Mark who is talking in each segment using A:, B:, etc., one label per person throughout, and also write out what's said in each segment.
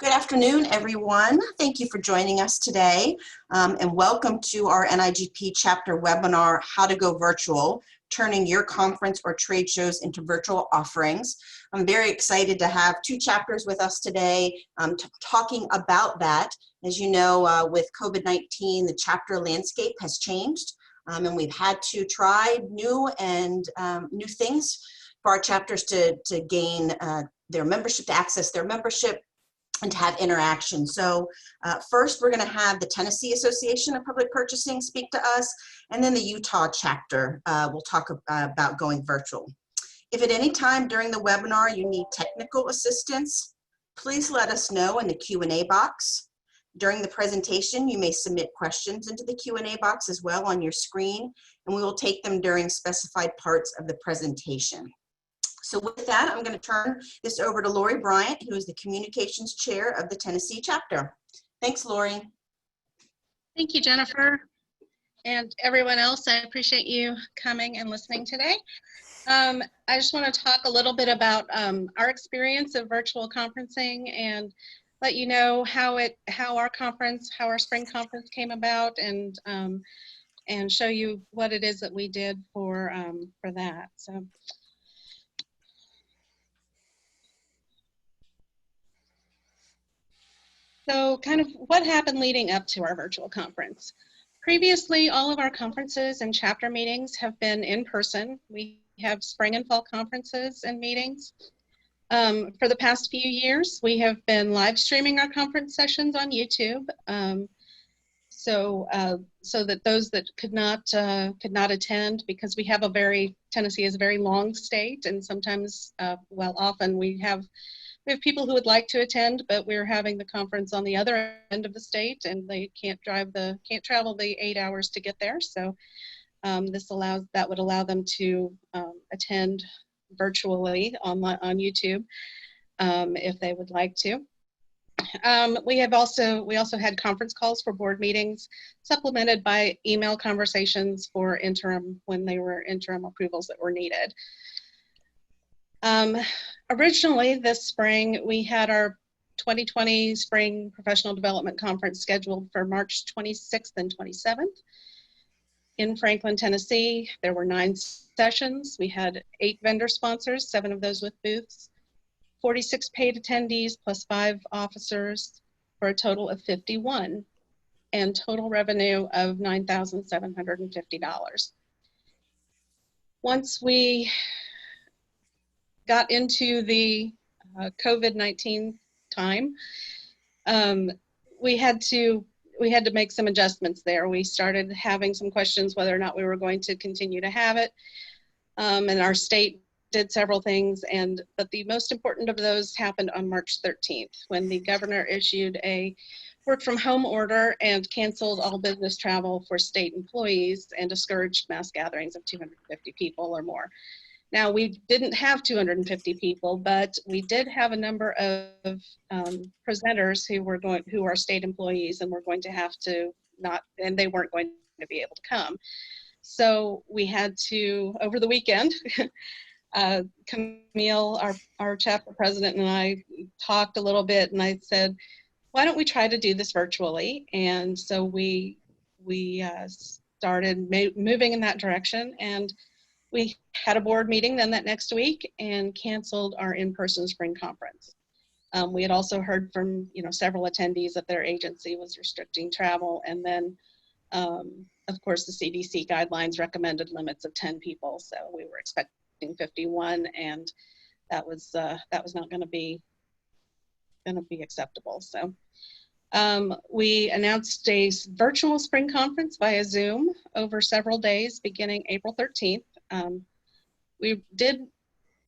A: Good afternoon, everyone. Thank you for joining us today, and welcome to our NIGP chapter webinar, How to Go Virtual, Turning Your Conference or Trade Shows into Virtual Offerings. I'm very excited to have two chapters with us today talking about that. As you know, with COVID-19, the chapter landscape has changed, and we've had to try new things for our chapters to gain their membership, to access their membership, and to have interaction. So first, we're going to have the Tennessee Association of Public Purchasing speak to us, and then the Utah chapter will talk about going virtual. If at any time during the webinar you need technical assistance, please let us know in the Q&A box. During the presentation, you may submit questions into the Q&A box as well on your screen, and we will take them during specified parts of the presentation. So with that, I'm going to turn this over to Lori Bryant, who is the Communications Chair of the Tennessee chapter. Thanks, Lori.
B: Thank you, Jennifer. And everyone else, I appreciate you coming and listening today. I just want to talk a little bit about our experience of virtual conferencing and let you know how our spring conference came about, and show you what it is that we did for that. So kind of what happened leading up to our virtual conference. Previously, all of our conferences and chapter meetings have been in person. We have spring and fall conferences and meetings. For the past few years, we have been live streaming our conference sessions on YouTube, so that those that could not attend, because we have Tennessee is a very long state, and sometimes, often we have people who would like to attend, but we're having the conference on the other end of the state, and they can't travel the 8 hours to get there. So that would allow them to attend virtually on YouTube if they would like to. We also had conference calls for board meetings, supplemented by email conversations for when they were interim approvals that were needed. Originally this spring, we had our 2020 Spring Professional Development Conference scheduled for March 26th and 27th in Franklin, Tennessee. There were 9 sessions. We had 8 vendor sponsors, 7 of those with booths, 46 paid attendees plus 5 officers, for a total of 51, and total revenue of $9,750. Once we got into the COVID-19 time, we had to make some adjustments there. We started having some questions whether or not we were going to continue to have it, and our state did several things, but the most important of those happened on March 13th, when the governor issued a work from home order and canceled all business travel for state employees and discouraged mass gatherings of 250 people or more. Now, we didn't have 250 people, but we did have a number of presenters who are state employees and were going to have to and they weren't going to be able to come. So we had to, over the weekend, Camille, our chapter president, and I talked a little bit, and I said, why don't we try to do this virtually? And so we started moving in that direction, and we had a board meeting then that next week and canceled our in-person spring conference. We had also heard from several attendees that their agency was restricting travel, and then of course the CDC guidelines recommended limits of 10 people, so we were expecting 51, and that was not going to be acceptable. So we announced a virtual spring conference via Zoom over several days beginning April 13th.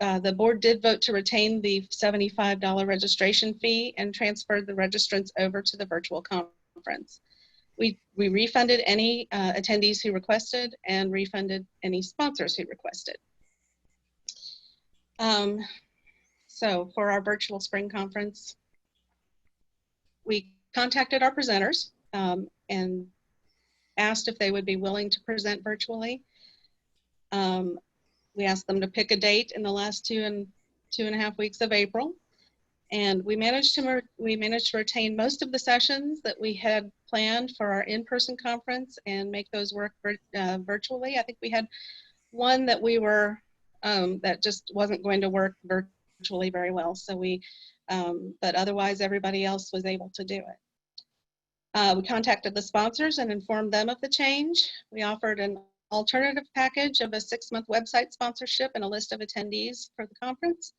B: The board did vote to retain the $75 registration fee and transferred the registrants over to the virtual conference. We refunded any attendees who requested and refunded any sponsors who requested. So for our virtual spring conference, we contacted our presenters and asked if they would be willing to present virtually. We asked them to pick a date in the last 2.5 weeks of April, And we managed to retain most of the sessions that we had planned for our in-person conference and make those work virtually. I think we had one that we were that just wasn't going to work virtually very well. So but otherwise everybody else was able to do it. We contacted the sponsors and informed them of the change. We offered an alternative package of a 6-month website sponsorship and a list of attendees for the conference.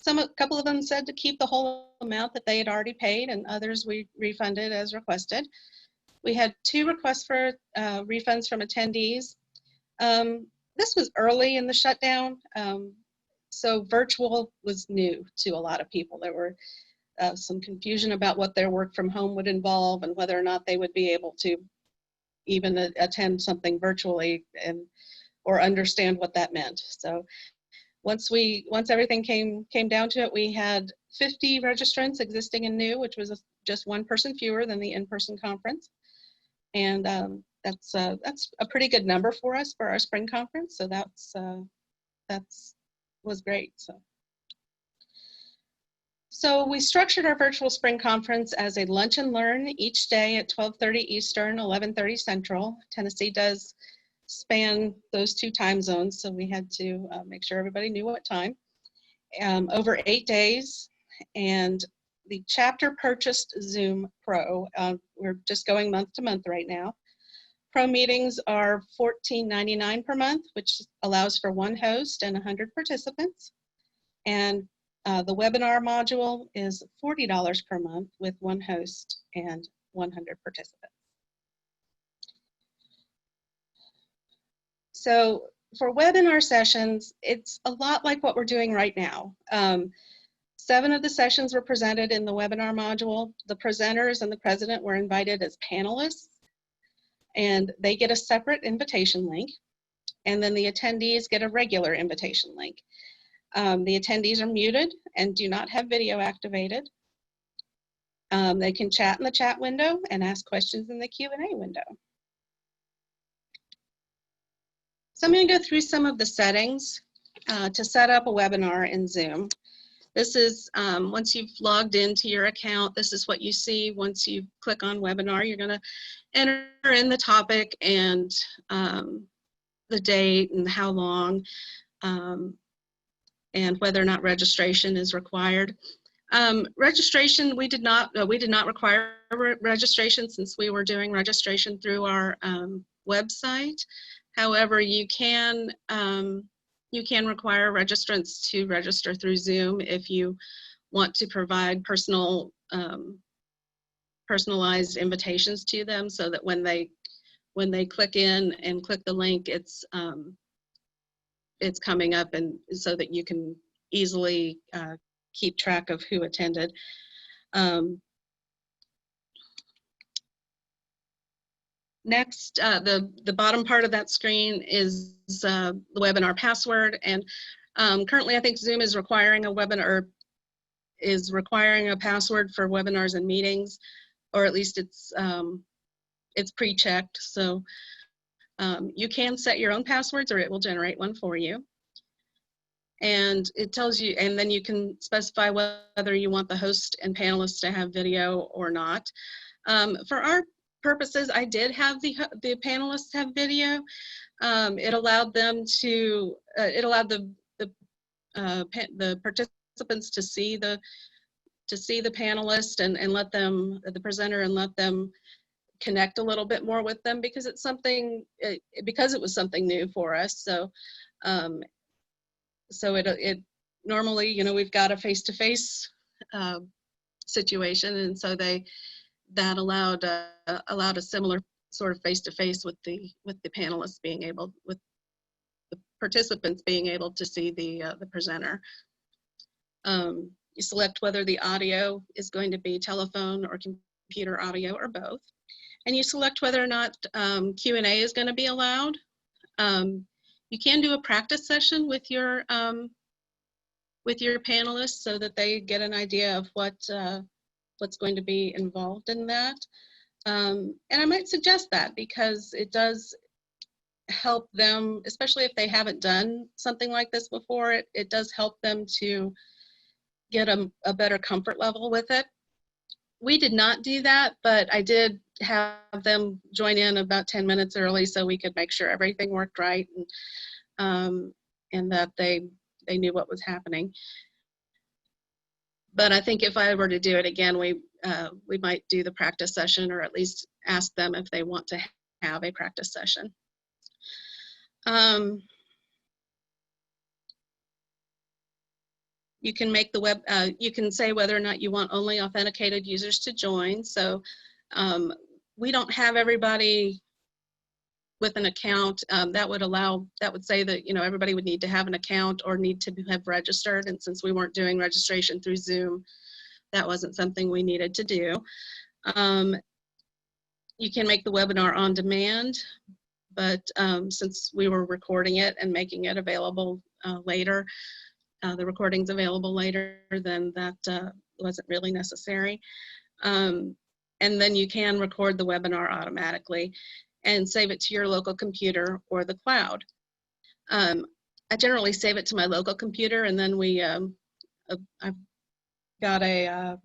B: A couple of them said to keep the whole amount that they had already paid, and others we refunded as requested. We had 2 requests for refunds from attendees. This was early in the shutdown, so virtual was new to a lot of people. There were some confusion about what their work from home would involve and whether or not they would be able to even attend something virtually or understand what that meant. So once everything came down to it, we had 50 registrants existing and new, which was just 1 person fewer than the in-person conference. And that's a pretty good number for us for our spring conference. So was great. So we structured our virtual spring conference as a lunch and learn each day at 12:30 Eastern, 11:30 Central. Tennessee does span those 2 time zones, so we had to make sure everybody knew what time. Over 8 days, and the chapter purchased Zoom Pro. We're just going month to month right now. Pro meetings are $14.99 per month, which allows for 1 host and 100 participants. And the webinar module is $40 per month with 1 host and 100 participants. So for webinar sessions, it's a lot like what we're doing right now. 7 of the sessions were presented in the webinar module. The presenters and the president were invited as panelists, and they get a separate invitation link. And then the attendees get a regular invitation link. The attendees are muted and do not have video activated. They can chat in the chat window and ask questions in the Q&A window. So I'm going to go through some of the settings to set up a webinar in Zoom. This is, once you've logged into your account, this is what you see once you click on webinar. You're going to enter in the topic and the date and how long, and whether or not registration is required. Registration, we did not require registration since we were doing registration through our website. However, you can require registrants to register through Zoom if you want to provide personalized invitations to them, so that when they click in and click the link, it's coming up, and so that you can easily keep track of who attended. Next, the bottom part of that screen is the webinar password, and currently I think Zoom is requiring a password for webinars and meetings, or at least it's pre-checked. So you can set your own passwords, or it will generate one for you. And it tells you, and then you can specify whether you want the host and panelists to have video or not. For our purposes, I did have the panelists have video. It allowed them to, it allowed the participants to see the panelist and let them, the presenter, and let them connect a little bit more with them, because it's something, because it was something new for us. So it normally, you know, we've got a face-to-face situation, and so that allowed a similar sort of face-to-face with the panelists being able, with the participants being able to see the presenter. You select whether the audio is going to be telephone or computer audio or both, and you select whether or not Q&A is going to be allowed. You can do a practice session with your panelists so that they get an idea of what's going to be involved in that. And I might suggest that, because it does help them, especially if they haven't done something like this before, it does help them to get a better comfort level with it. We did not do that, but I did have them join in about 10 minutes early so we could make sure everything worked right, and that they knew what was happening. But I think if I were to do it again, we might do the practice session, or at least ask them if they want to have a practice session. You can make the you can say whether or not you want only authenticated users to join. So we don't have everybody with an account. That would say that, everybody would need to have an account or need to have registered. And since we weren't doing registration through Zoom, that wasn't something we needed to do. You can make the webinar on demand, but since we were recording it and making it available later, the recording's available later, then that wasn't really necessary. And then you can record the webinar automatically and save it to your local computer or the cloud. I generally save it to my local computer, and then I've got a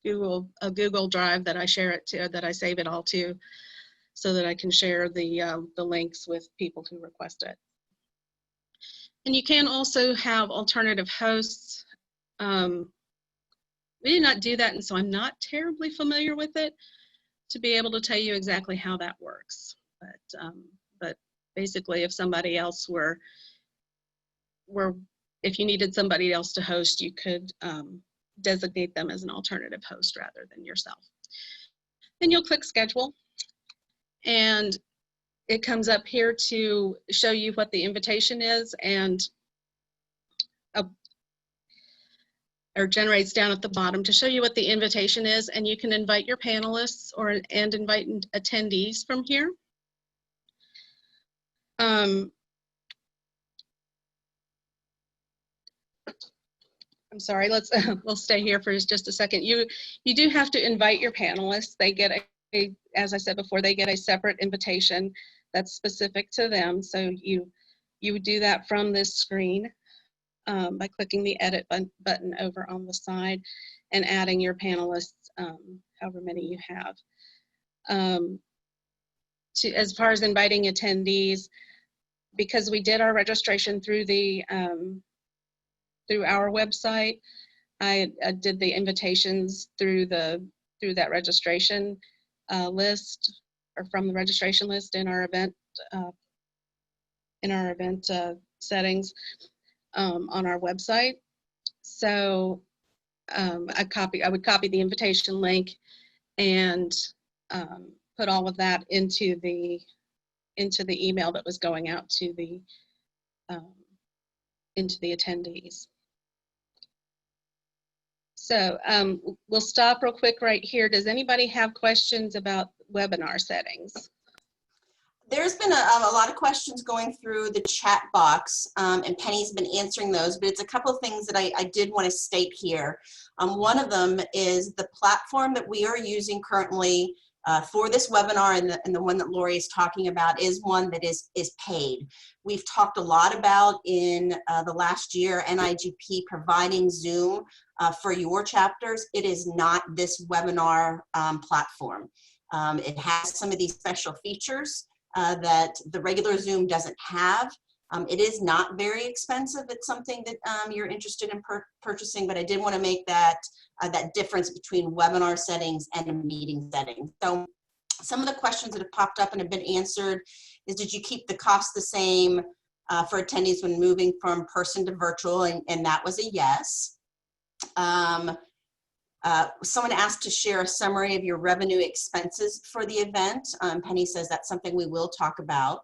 B: Google Drive that I share it to, that I save it all to, so that I can share the links with people who request it. And you can also have alternative hosts. We did not do that, and so I'm not terribly familiar with it to be able to tell you exactly how that works. But basically, if somebody else if you needed somebody else to host, you could designate them as an alternative host rather than yourself. Then you'll click schedule, and it comes up here to show you what the invitation is, and or generates down at the bottom to show you what the invitation is, and you can invite your panelists and invite attendees from here. I'm sorry, we'll stay here for just a second. You do have to invite your panelists. They get as I said before, they get a separate invitation that's specific to them. So you would do that from this screen by clicking the edit button over on the side and adding your panelists, however many you have. As far as inviting attendees, because we did our registration through through our website, I did the invitations through that registration list, or from the registration list in our event settings on our website. So I would copy the invitation link and put all of that into the email that was going out to the attendees. So we'll stop real quick right here. Does anybody have questions about webinar settings?
A: There's been a lot of questions going through the chat box, and Penny's been answering those, but it's a couple of things that I did want to state here. One of them is the platform that we are using currently for this webinar, and the one that Lori is talking about is one that is paid. We've talked a lot about in the last year NIGP providing Zoom for your chapters. It is not this webinar platform. It has some of these special features that the regular Zoom doesn't have. It is not very expensive. It's something that you're interested in purchasing, but I did want to make that difference between webinar settings and meeting settings. So some of the questions that have popped up and have been answered is, did you keep the cost the same for attendees when moving from person to virtual? And that was a yes. Someone asked to share a summary of your revenue expenses for the event. Penny says that's something we will talk about.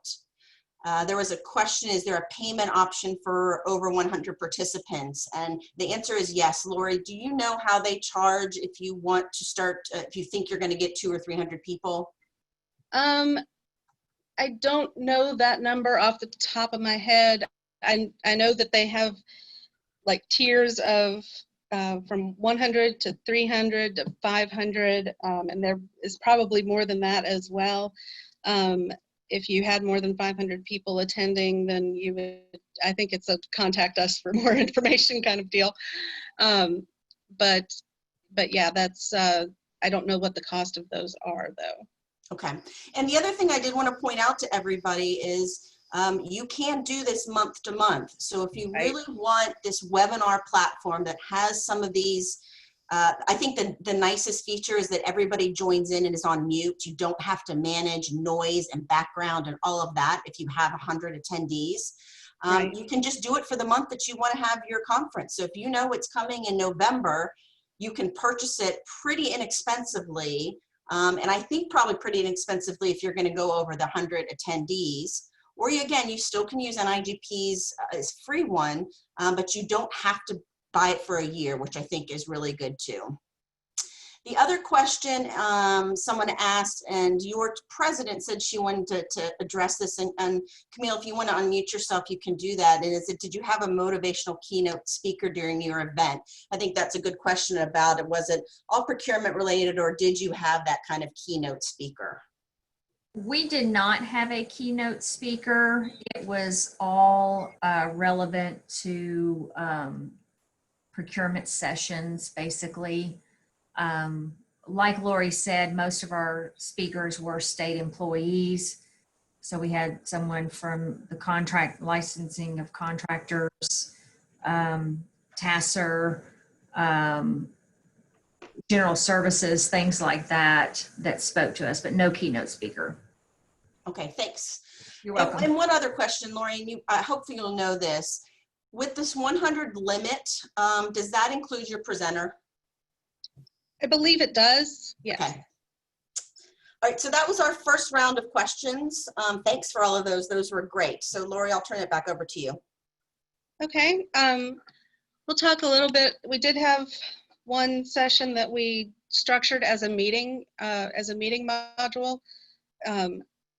A: There was a question, is there a payment option for over 100 participants? And the answer is yes. Lori, do you know how they charge if you want to start, if you think you're going to get 200 or 300 people?
B: I don't know that number off the top of my head. I know that they have like tiers of from 100 to 300 to 500, and there is probably more than that as well. if you had more than 500 people attending, then you would, I think it's a contact us for more information kind of deal. But yeah, that's, I don't know what the cost of those are though.
A: Okay. And the other thing I did want to point out to everybody is you can do this month to month. So if you really want this webinar platform that has some of these, I think the nicest feature is that everybody joins in and is on mute. You don't have to manage noise and background and all of that if you have 100 attendees. You can just do it for the month that you want to have your conference. So if you know it's coming in November, you can purchase it pretty inexpensively. And I think probably pretty inexpensively if you're going to go over the 100 attendees. Or again, you still can use NIGP's free one, but you don't have to buy it for a year, which I think is really good too. The other question someone asked, and your president said she wanted to address this, and Camille, if you want to unmute yourself, you can do that. And is it, did you have a motivational keynote speaker during your event? I think that's a good question about it. Was it all procurement related, or did you have that kind of keynote speaker?
C: We did not have a keynote speaker. It was all relevant to procurement sessions, basically. Like Lori said, most of our speakers were state employees. So we had someone from the contract licensing of contractors, TASSER, general services, things like that, that spoke to us, but no keynote speaker.
A: Okay, thanks.
C: You're welcome.
A: And one other question, Lori, and you, hopefully you'll know this. With this 100 limit, does that include your presenter?
B: I believe it does, yes.
A: Okay. All right, so that was our first round of questions. Thanks for all of those. Those were great. So Lori, I'll turn it back over to you.
B: Okay, we'll talk a little bit. We did have one session that we structured as a meeting module,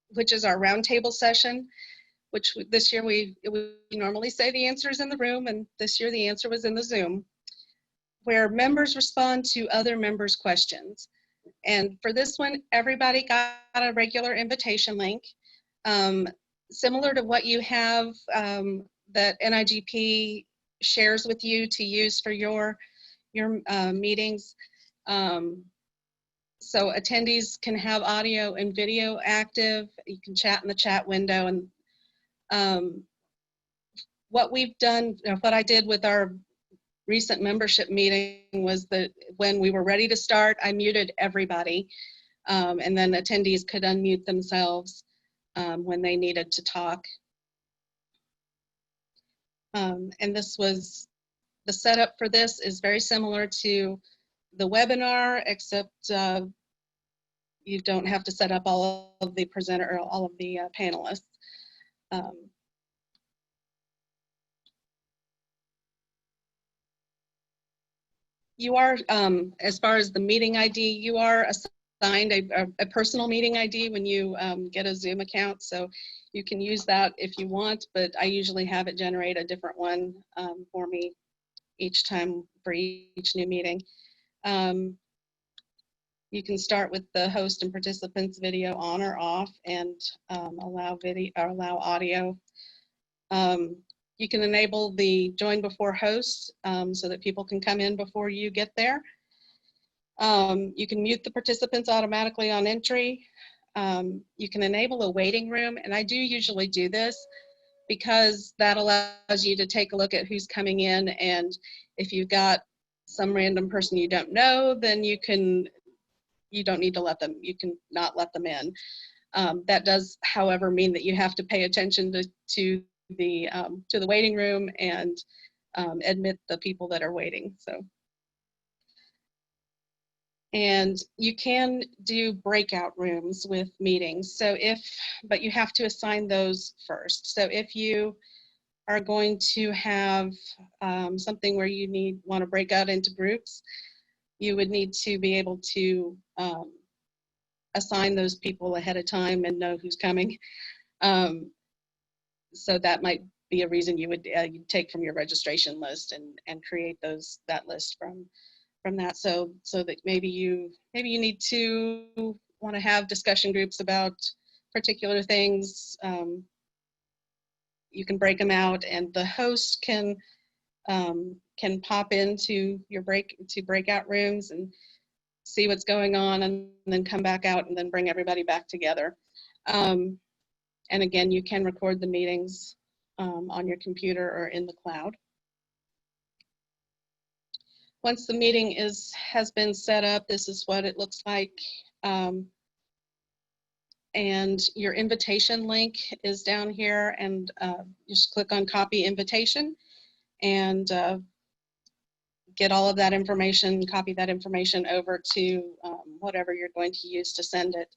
B: which is our roundtable session, which this year we normally say the answer is in the room, and this year the answer was in the Zoom, where members respond to other members' questions. And for this one, everybody got a regular invitation link, similar to what you have that NIGP shares with you to use for your meetings. So attendees can have audio and video active. You can chat in the chat window. And what we've done, what I did with our recent membership meeting was that when we were ready to start, I muted everybody. And then attendees could unmute themselves when they needed to talk. And this was, the setup for this is very similar to the webinar, except you don't have to set up all of the presenter or all of the panelists. You are, as far as the meeting ID, you are assigned a personal meeting ID when you get a Zoom account. So you can use that if you want, but I usually have it generate a different one for me each time for each new meeting. You can start with the host and participants video on or off, and allow video or allow audio. You can enable the join before host so that people can come in before you get there. You can mute the participants automatically on entry. You can enable a waiting room, and I do usually do this because that allows you to take a look at who's coming in, and if you've got some random person you don't know, then you don't need to let them, you can not let them in. That does, however, mean that you have to pay attention to the waiting room and admit the people that are waiting. So, and you can do breakout rooms with meetings. So but you have to assign those first. So if you are going to have something where you want to break out into groups, you would need to be able to assign those people ahead of time and know who's coming. So that might be a reason you would you'd take from your registration list and create that list from that. So that maybe you need to want to have discussion groups about particular things, you can break them out, and the host can pop into your breakout rooms and see what's going on, and then come back out and then bring everybody back together. And again, you can record the meetings on your computer or in the cloud. Once the meeting has been set up, this is what it looks like. And your invitation link is down here, and just click on copy invitation and get all of that information, copy that information over to whatever you're going to use to send it.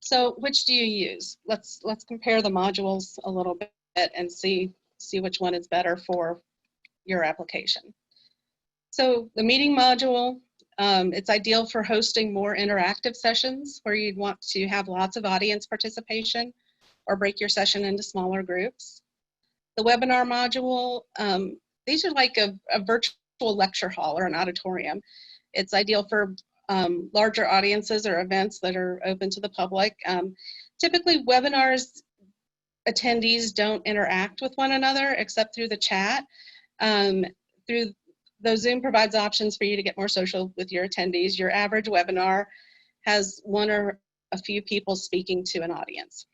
B: So which do you use? Let's compare the modules a little bit and see which one is better for your application. So the meeting module, it's ideal for hosting more interactive sessions where you'd want to have lots of audience participation or break your session into smaller groups. The webinar module, these are like a virtual lecture hall or an auditorium. It's ideal for larger audiences or events that are open to the public. Typically, webinars attendees don't interact with one another except through the chat. Though Zoom provides options for you to get more social with your attendees, your average webinar has one or a few people speaking to an audience.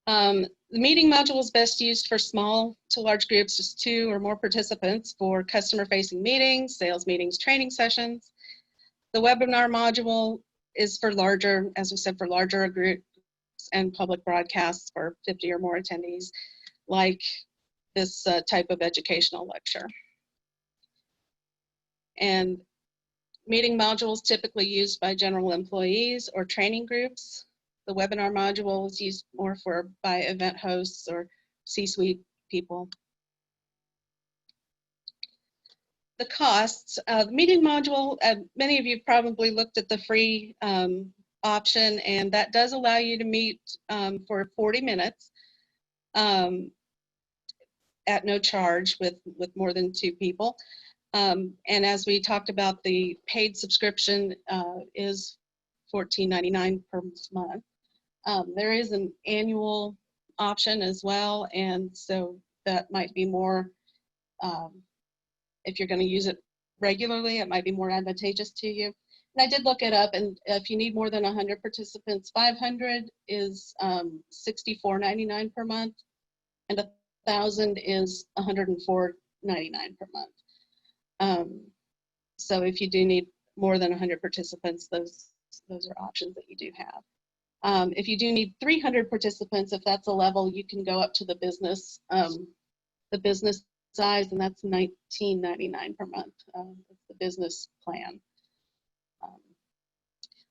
B: The meeting module is best used for small to large groups, just 2 or more participants, for customer-facing meetings, sales meetings, training sessions. The webinar module is for larger, as we said, for larger groups and public broadcasts for 50 or more attendees, like this type of educational lecture. And meeting modules typically used by general employees or training groups. The webinar module is used more by event hosts or C-suite people. The costs, the meeting module, many of you probably looked at the free option, and that does allow you to meet for 40 minutes at no charge with more than 2 people. And as we talked about, the paid subscription is $14.99 per month. There is an annual option as well, and so that might be more, if you're going to use it regularly, it might be more advantageous to you. And I did look it up, and if you need more than 100 participants, 500 is $64.99 per month, and 1,000 is $104.99 per month. So if you do need more than 100 participants, those are options that you do have. If you do need 300 participants, if that's a level, you can go up to the business size, and that's $19.99 per month. That's the business plan.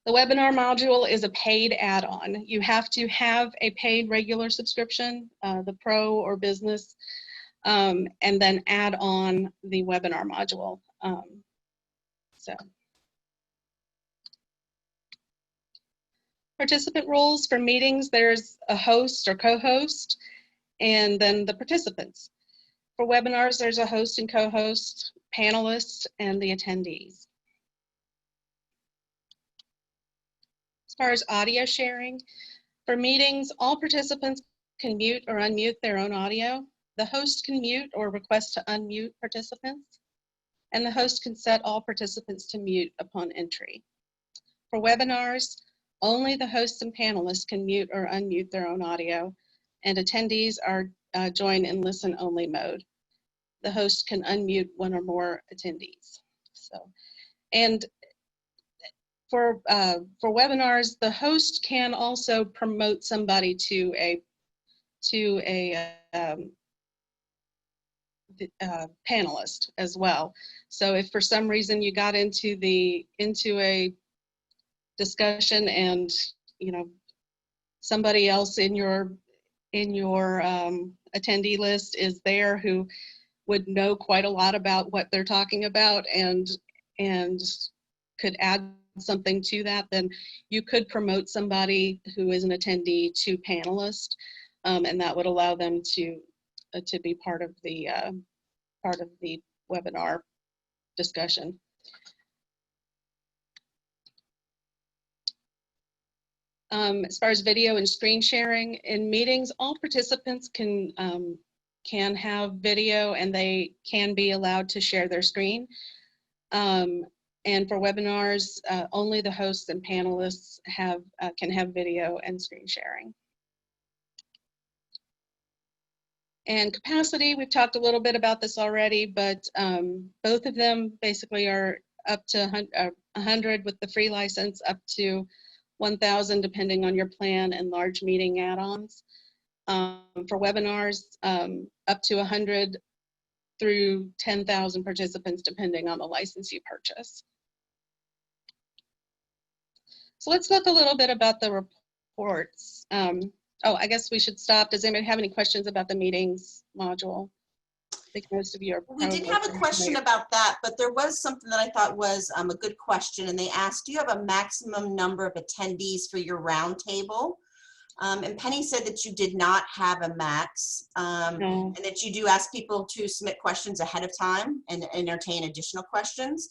B: The webinar module is a paid add-on. You have to have a paid regular subscription, the pro or business, and then add on the webinar module. Participant roles for meetings, there's a host or co-host, and then the participants. For webinars, there's a host and co-host, panelists, and the attendees. As far as audio sharing, for meetings, all participants can mute or unmute their own audio. The host can mute or request to unmute participants, and the host can set all participants to mute upon entry. For webinars, only the hosts and panelists can mute or unmute their own audio, and attendees are joined in listen-only mode. The host can unmute one or more attendees. And for webinars, the host can also promote somebody to a panelist as well. So if for some reason you got into a discussion and somebody else in your attendee list is there who would know quite a lot about what they're talking about and could add something to that, then you could promote somebody who is an attendee to panelist, and that would allow them to be part of the webinar discussion. As far as video and screen sharing in meetings, all participants can have video, and they can be allowed to share their screen. And for webinars, only the hosts and panelists can have video and screen sharing. And capacity, we've talked a little bit about this already, but both of them basically are up to 100 with the free license, up to 1,000 depending on your plan, and large meeting add-ons. For webinars, up to 100 through 10,000 participants depending on the license you purchase. So let's talk a little bit about the reports. Oh, I guess we should stop. Does anybody have any questions about the meetings module? I think most of you are.
A: We did have a question about that, but there was something that I thought was a good question, and they asked, do you have a maximum number of attendees for your roundtable? And Penny said that you did not have a max,
B: No.
A: and that you do ask people to submit questions ahead of time and entertain additional questions.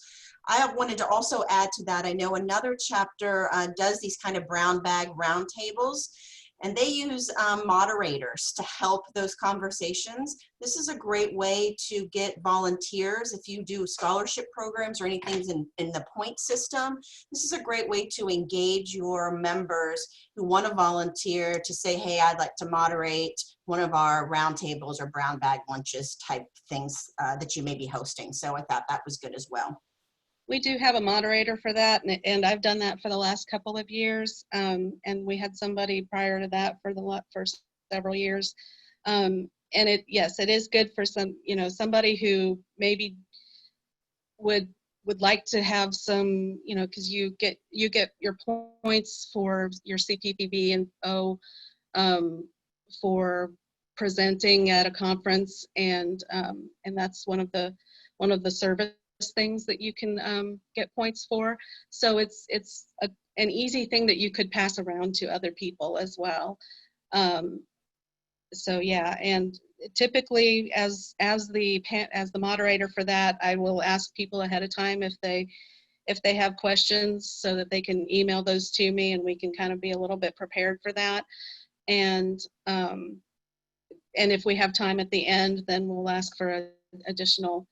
A: I wanted to also add to that, I know another chapter does these kind of brown bag roundtables, and they use moderators to help those conversations. This is a great way to get volunteers. If you do scholarship programs or anything in the point system, this is a great way to engage your members who want to volunteer to say, hey, I'd like to moderate one of our roundtables or brown bag lunches type things that you may be hosting. So I thought that was good as well.
B: We do have a moderator for that, and I've done that for the last couple of years. And we had somebody prior to that for several years. And yes, it is good for somebody who maybe would like to have some, because you get your points for your CPPB and for presenting at a conference, and that's one of the service things that you can get points for. So it's an easy thing that you could pass around to other people as well. So yeah, and typically as the moderator for that, I will ask people ahead of time if they have questions, so that they can email those to me, and we can kind of be a little bit prepared for that. And if we have time at the end, then we'll ask for additional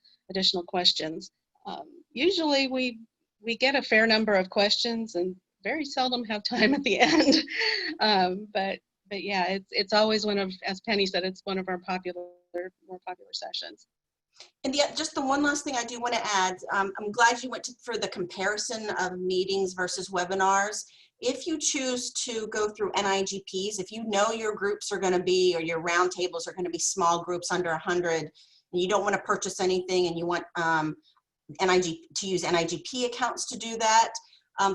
B: questions. Usually we get a fair number of questions and very seldom have time at the end. But yeah, it's always as Penny said, it's one of our more popular sessions.
A: And just the one last thing I do want to add, I'm glad you went for the comparison of meetings versus webinars. If you choose to go through NIGPs, if you know your groups are going to be, or your roundtables are going to be small groups under 100, and you don't want to purchase anything, and you want to use NIGP accounts to do that,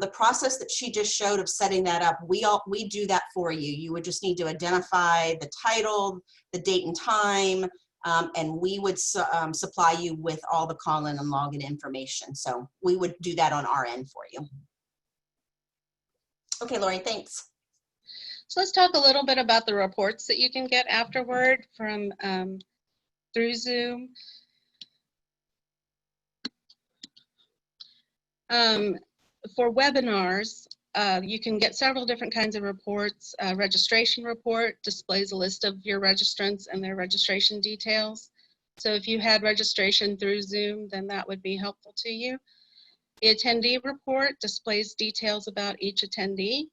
A: the process that she just showed of setting that up, we do that for you. You would just need to identify the title, the date and time, and we would supply you with all the call-in and login information. So we would do that on our end for you. Okay, Lori, thanks.
B: So let's talk a little bit about the reports that you can get afterward from through Zoom. For webinars, you can get several different kinds of reports. Registration report displays a list of your registrants and their registration details. So if you had registration through Zoom, then that would be helpful to you. The attendee report displays details about each attendee.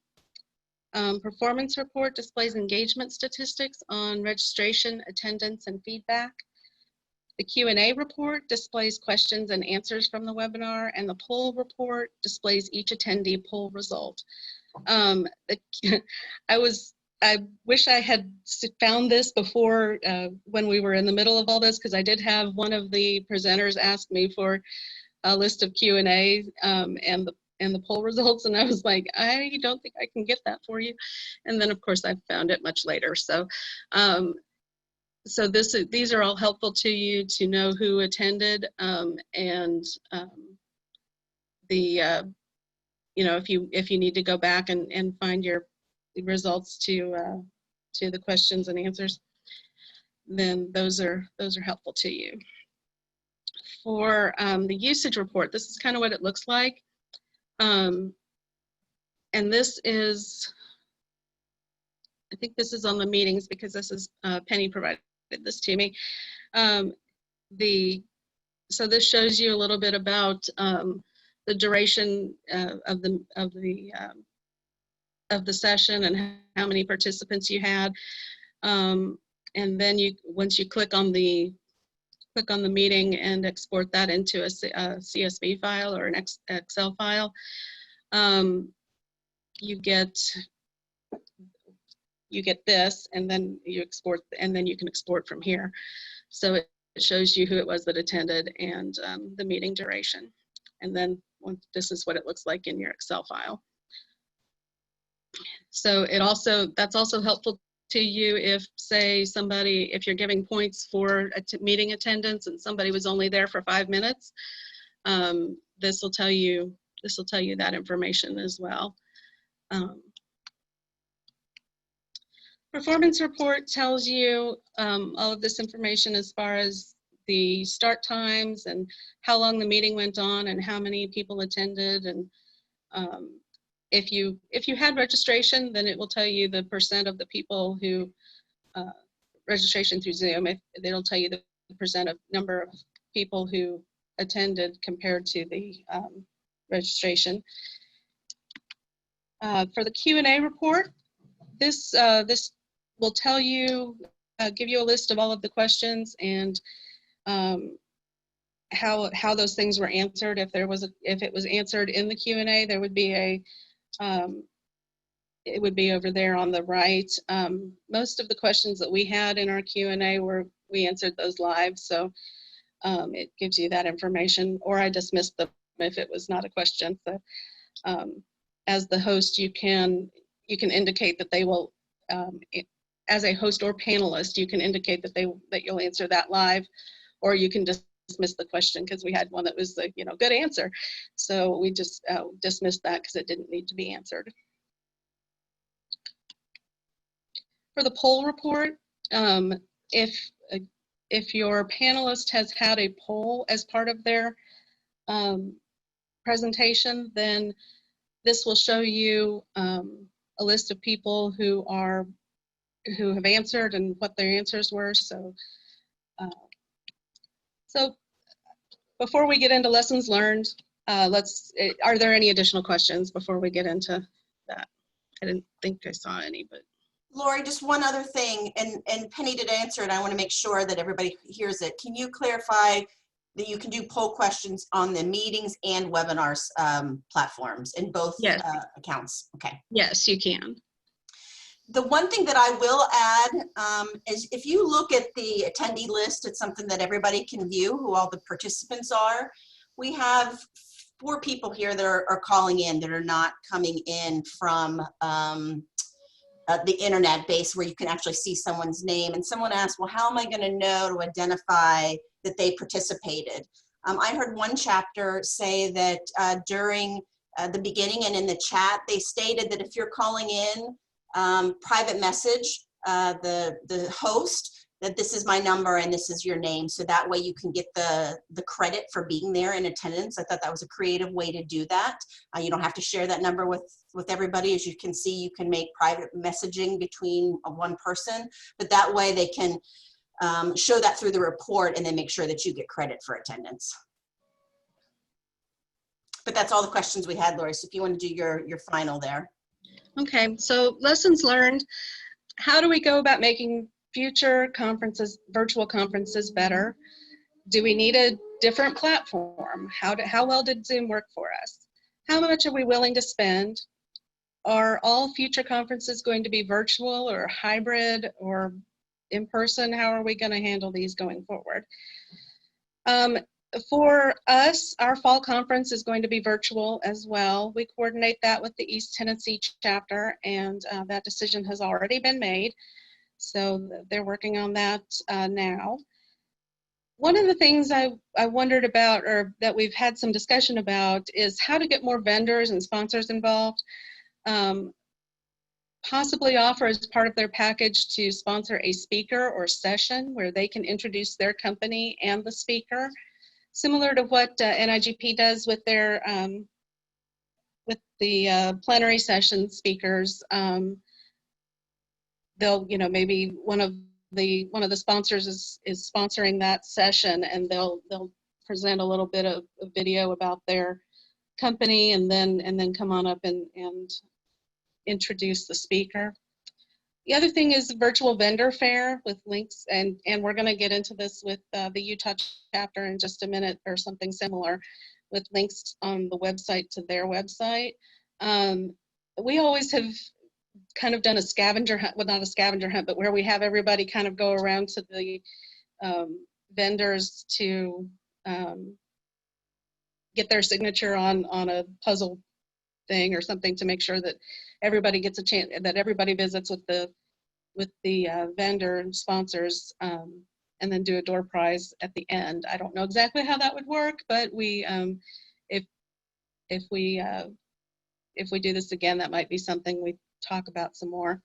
B: Performance report displays engagement statistics on registration, attendance, and feedback. The Q&A report displays questions and answers from the webinar, and the poll report displays each attendee poll result. I wish I had found this before when we were in the middle of all this, because I did have one of the presenters ask me for a list of Q&A and the poll results, and I was like, I don't think I can get that for you. And then of course I found it much later. So these are all helpful to you to know who attended, and if you need to go back and find your results to the questions and answers, then those are helpful to you. For the usage report, this is kind of what it looks like, and this is I think this is on the meetings because this is Penny provided this to me. So this shows you a little bit about the duration of the session and how many participants you had. And then once you click on the meeting and export that into a CSV file or an Excel file, you get this, and then you export, and then you can export from here. So it shows you who it was that attended and the meeting duration. And then this is what it looks like in your Excel file. So that's also helpful to you if, say, if you're giving points for meeting attendance and somebody was only there for 5 minutes, this will tell you that information as well. Performance report tells you all of this information as far as the start times and how long the meeting went on and how many people attended. And if you had registration, then it will tell you the percent of the people who registration through Zoom. It'll tell you the percent of number of people who attended compared to the registration. For the Q&A report, this will tell you, give you a list of all of the questions and how those things were answered. If it was answered in the Q&A, there would be it would be over there on the right. Most of the questions that we had in our Q&A we answered those live, so it gives you that information, or I dismissed them if it was not a question. So as the host, you can indicate that they will, as a host or panelist, you can indicate that you'll answer that live, or you can dismiss the question because we had one that was the good answer. So we just dismissed that because it didn't need to be answered. For the poll report, if your panelist has had a poll as part of their presentation, then this will show you a list of people who have answered and what their answers were. So, so before we get into lessons learned, are there any additional questions before we get into that? I didn't think I saw any, but.
A: Lori, just one other thing, and Penny did answer it. I want to make sure that everybody hears it. Can you clarify that you can do poll questions on the meetings and webinars platforms in both accounts? Okay.
B: Yes, you can.
A: The one thing that I will add is if you look at the attendee list, it's something that everybody can view who all the participants are. We have 4 people here that are calling in that are not coming in from the internet base where you can actually see someone's name. And someone asked, well, how am I going to know to identify that they participated? I heard one chapter say that during the beginning and in the chat, they stated that if you're calling in, private message the host that this is my number and this is your name, so that way you can get the credit for being there in attendance. I thought that was a creative way to do that. You don't have to share that number with everybody. As you can see, you can make private messaging between one person, but that way they can show that through the report and then make sure that you get credit for attendance. But that's all the questions we had, Lori, so if you want to do your final there.
B: Okay, so lessons learned. How do we go about making future conferences, virtual conferences, better? Do we need a different platform? How well did Zoom work for us? How much are we willing to spend? Are all future conferences going to be virtual or hybrid or in person? How are we going to handle these going forward? For us, our fall conference is going to be virtual as well. We coordinate that with the East Tennessee chapter, and that decision has already been made. So they're working on that now. One of the things I wondered about, or that we've had some discussion about, is how to get more vendors and sponsors involved. Possibly offer as part of their package to sponsor a speaker or session where they can introduce their company and the speaker, similar to what NIGP does with their with the plenary session speakers. they'll, maybe one of the sponsors is sponsoring that session, and they'll present a little bit of video about their company, and then come on up and introduce the speaker. The other thing is virtual vendor fair with links, and we're going to get into this with the Utah chapter in just a minute, or something similar, with links on the website to their website. We always have kind of done a scavenger hunt, well, not a scavenger hunt, but where we have everybody kind of go around to the vendors to get their signature on a puzzle thing or something, to make sure that everybody gets a chance, that everybody visits with the vendor and sponsors, and then do a door prize at the end. I don't know exactly how that would work, but we, if we do this again, that might be something we talk about some more.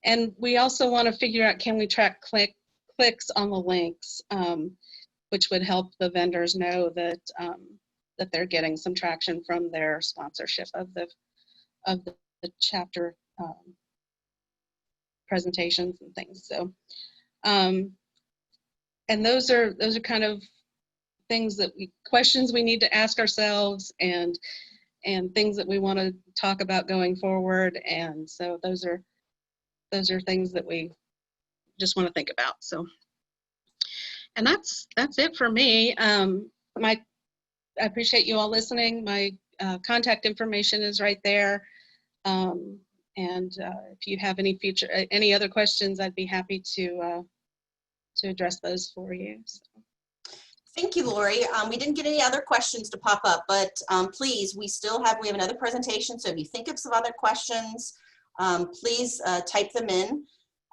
B: And we also want to figure out, can we track clicks on the links, which would help the vendors know that that they're getting some traction from their sponsorship of the chapter presentations and things. So, and those are kind of things that questions we need to ask ourselves, and things that we want to talk about going forward. And so those are things that we just want to think about. So, and that's it for me. I appreciate you all listening. My contact information is right there. And if you have any other questions, I'd be happy to address those for you. So.
A: Thank you, Lori. We didn't get any other questions to pop up, but please, we have another presentation. So if you think of some other questions, please type them in.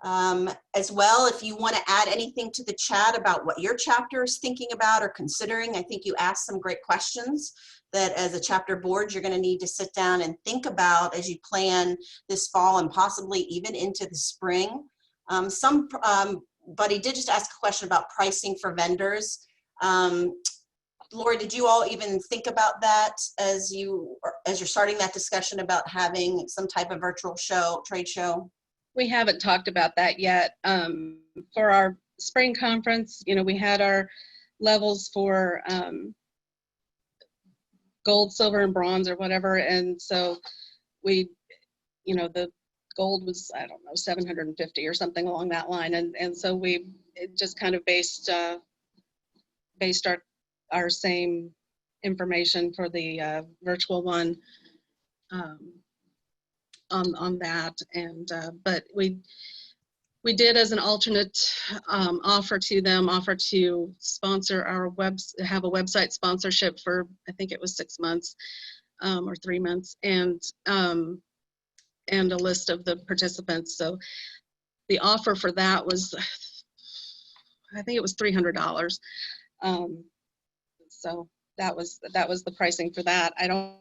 A: As well, if you want to add anything to the chat about what your chapter is thinking about or considering, I think you asked some great questions that as a chapter board, you're going to need to sit down and think about as you plan this fall and possibly even into the spring. Somebody did just ask a question about pricing for vendors. Lori, did you all even think about that as you're starting that discussion about having some type of virtual trade show?
B: We haven't talked about that yet. For our spring conference, we had our levels for gold, silver, and bronze, or whatever. And so we, the gold was, I don't know, 750 or something along that line. And so we just kind of based our same information for the virtual one on that. And but we did, as an alternate offer to sponsor our have a website sponsorship for, I think it was 6 months or 3 months, and a list of the participants. So the offer for that was, I think it was $300. So that was the pricing for that. I don't,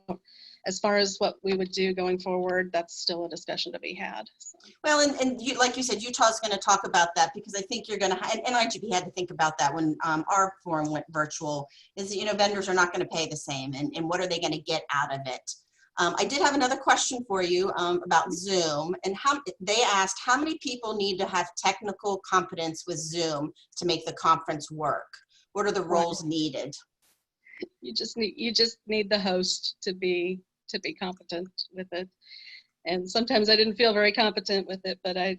B: as far as what we would do going forward, that's still a discussion to be had. So.
A: Well, and you, like you said, Utah's going to talk about that, because I think you're going to, and IGP had to think about that when our forum went virtual, is, vendors are not going to pay the same, and what are they going to get out of it? I did have another question for you about Zoom, and they asked how many people need to have technical competence with Zoom to make the conference work? What are the roles needed?
B: You just need the host to be competent with it. And sometimes I didn't feel very competent with it, but I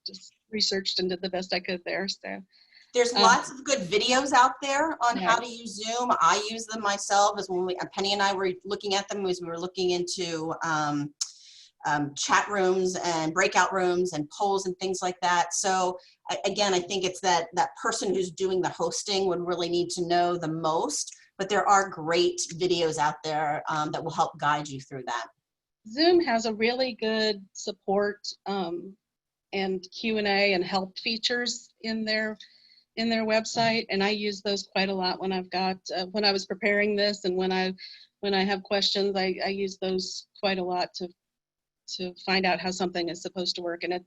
B: just researched and did the best I could there. So
A: there's lots of good videos out there on how to use Zoom. I use them myself, as when Penny and I were looking at them as we were looking into chat rooms and breakout rooms and polls and things like that. So again, I think it's that person who's doing the hosting would really need to know the most, but there are great videos out there that will help guide you through that.
B: Zoom has a really good support and Q&A and help features in their website, and I use those quite a lot when I've got when I was preparing this, and when I have questions, I use those quite a lot to find out how something is supposed to work. And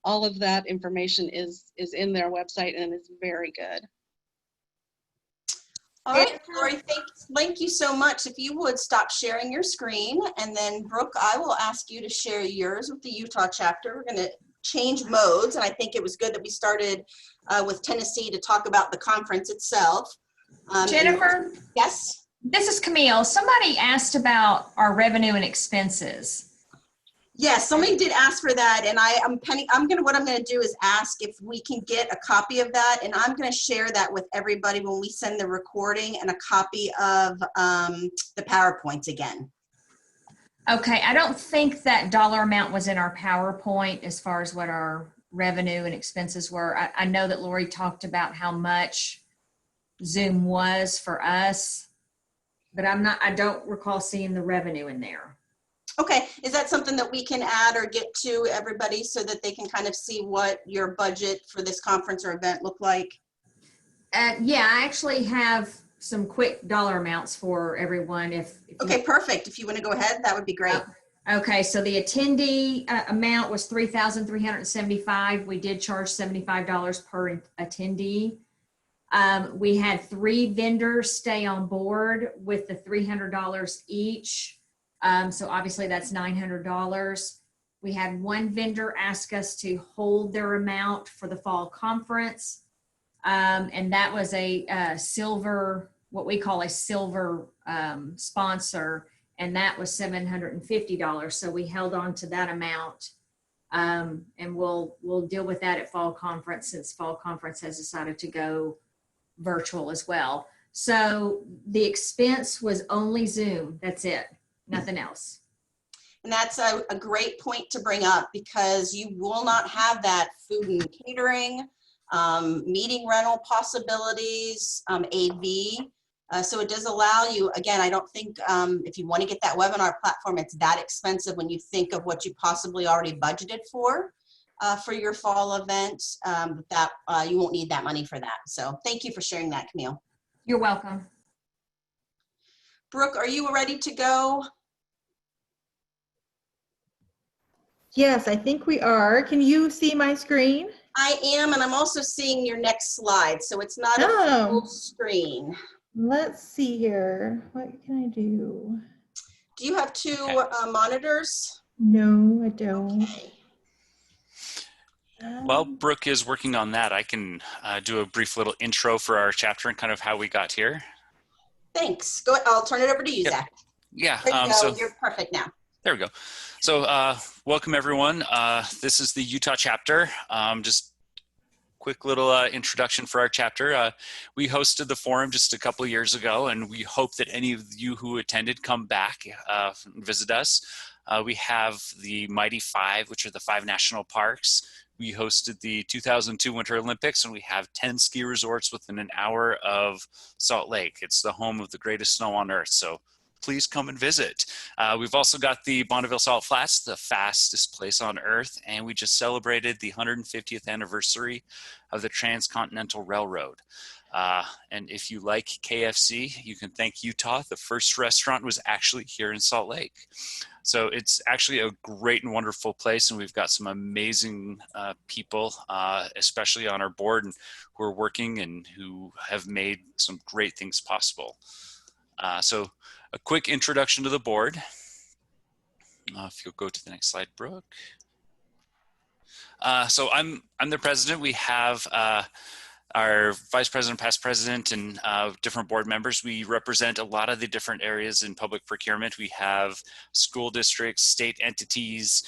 B: all of that information is in their website, and it's very good.
A: All right, Lori, thank you so much. If you would stop sharing your screen, and then Brooke, I will ask you to share yours with the Utah chapter. We're going to change modes, and I think it was good that we started with Tennessee to talk about the conference itself.
C: Jennifer,
A: Yes?
C: this is Camille. Somebody asked about our revenue and expenses.
A: Yes, somebody did ask for that, and what I'm gonna do is ask if we can get a copy of that, and I'm gonna share that with everybody when we send the recording and a copy of the PowerPoints again.
C: Okay, I don't think that dollar amount was in our PowerPoint as far as what our revenue and expenses were. I know that Lori talked about how much Zoom was for us, but I don't recall seeing the revenue in there.
A: Okay, is that something that we can add or get to everybody so that they can kind of see what your budget for this conference or event looked like?
C: Yeah, I actually have some quick dollar amounts for everyone.
A: Okay, perfect. If you want to go ahead, that would be great.
C: Okay, so the attendee amount was $3,375. We did charge $75 per attendee. We had 3 vendors stay on board with the $300 each. So obviously that's $900. We had 1 vendor ask us to hold their amount for the fall conference. And that was a silver, what we call a silver sponsor, and that was $750. So we held on to that amount, and we'll deal with that at fall conference, since fall conference has decided to go virtual as well. So the expense was only Zoom. That's it, nothing else.
A: And that's a great point to bring up, because you will not have that food and catering, meeting rental possibilities, AV. So it does allow you, again, I don't think if you want to get that webinar platform, it's that expensive when you think of what you possibly already budgeted for your fall event, you won't need that money for that. So thank you for sharing that, Camille.
C: You're welcome.
A: Brooke, are you ready to go?
D: Yes, I think we are. Can you see my screen?
A: I am, and I'm also seeing your next slide, so it's not a full screen.
D: Let's see here. What can I do?
A: Do you have 2 monitors?
D: No, I don't.
A: Okay.
E: While Brooke is working on that, I can do a brief little intro for our chapter and kind of how we got here.
A: Thanks. Go. I'll turn it over to you, Zach.
E: Yeah.
A: There you go.
E: So
A: You're perfect now.
E: there we go. So welcome everyone. This is the Utah chapter. Just quick little introduction for our chapter. We hosted the forum just a couple of years ago, and we hope that any of you who attended come back and visit us. We have the Mighty 5, which are the 5 national parks. We hosted the 2002 Winter Olympics, and we have 10 ski resorts within an hour of Salt Lake. It's the home of the greatest snow on earth. So please come and visit. We've also got the Bonneville Salt Flats, the fastest place on earth, and we just celebrated the 150th anniversary of the Transcontinental Railroad. And if you like KFC, you can thank Utah. The first restaurant was actually here in Salt Lake. So it's actually a great and wonderful place, and we've got some amazing people, especially on our board, and who are working and who have made some great things possible. So a quick introduction to the board. If you'll go to the next slide, Brooke. So I'm the president. We have our vice president, past president, and different board members. We represent a lot of the different areas in public procurement. We have school districts, state entities,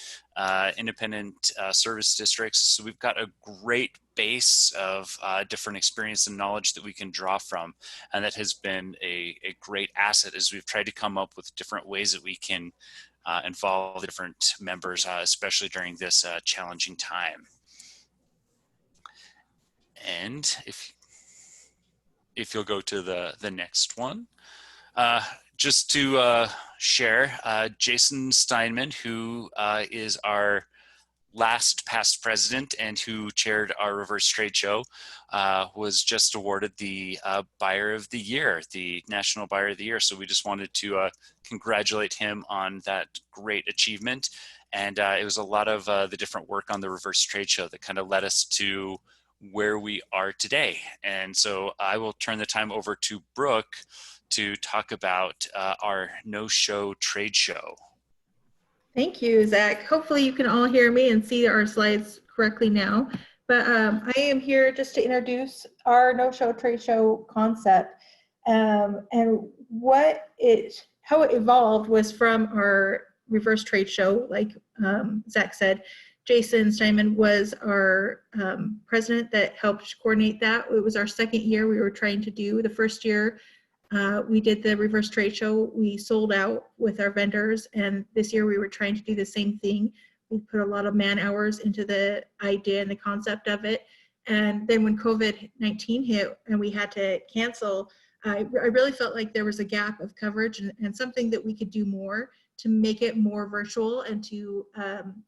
E: independent service districts. So we've got a great base of different experience and knowledge that we can draw from. And that has been a great asset as we've tried to come up with different ways that we can involve the different members, especially during this challenging time. And if you'll go to the next one, just to share, Jason Steinman, who is our last past president and who chaired our reverse trade show, was just awarded the Buyer of the Year, the National Buyer of the Year. So we just wanted to congratulate him on that great achievement. And it was a lot of the different work on the reverse trade show that kind of led us to where we are today. And so I will turn the time over to Brooke to talk about our no-show trade show.
D: Thank you, Zach. Hopefully you can all hear me and see our slides correctly now. But I am here just to introduce our no-show trade show concept. And how it evolved was from our reverse trade show, like Zach said. Jason Steinman was our president that helped coordinate that. It was our second year we were trying to do. The first year we did the reverse trade show. We sold out with our vendors, and this year we were trying to do the same thing. We put a lot of man hours into the idea and the concept of it. And then when COVID-19 hit and we had to cancel, I really felt like there was a gap of coverage and something that we could do more to make it more virtual and to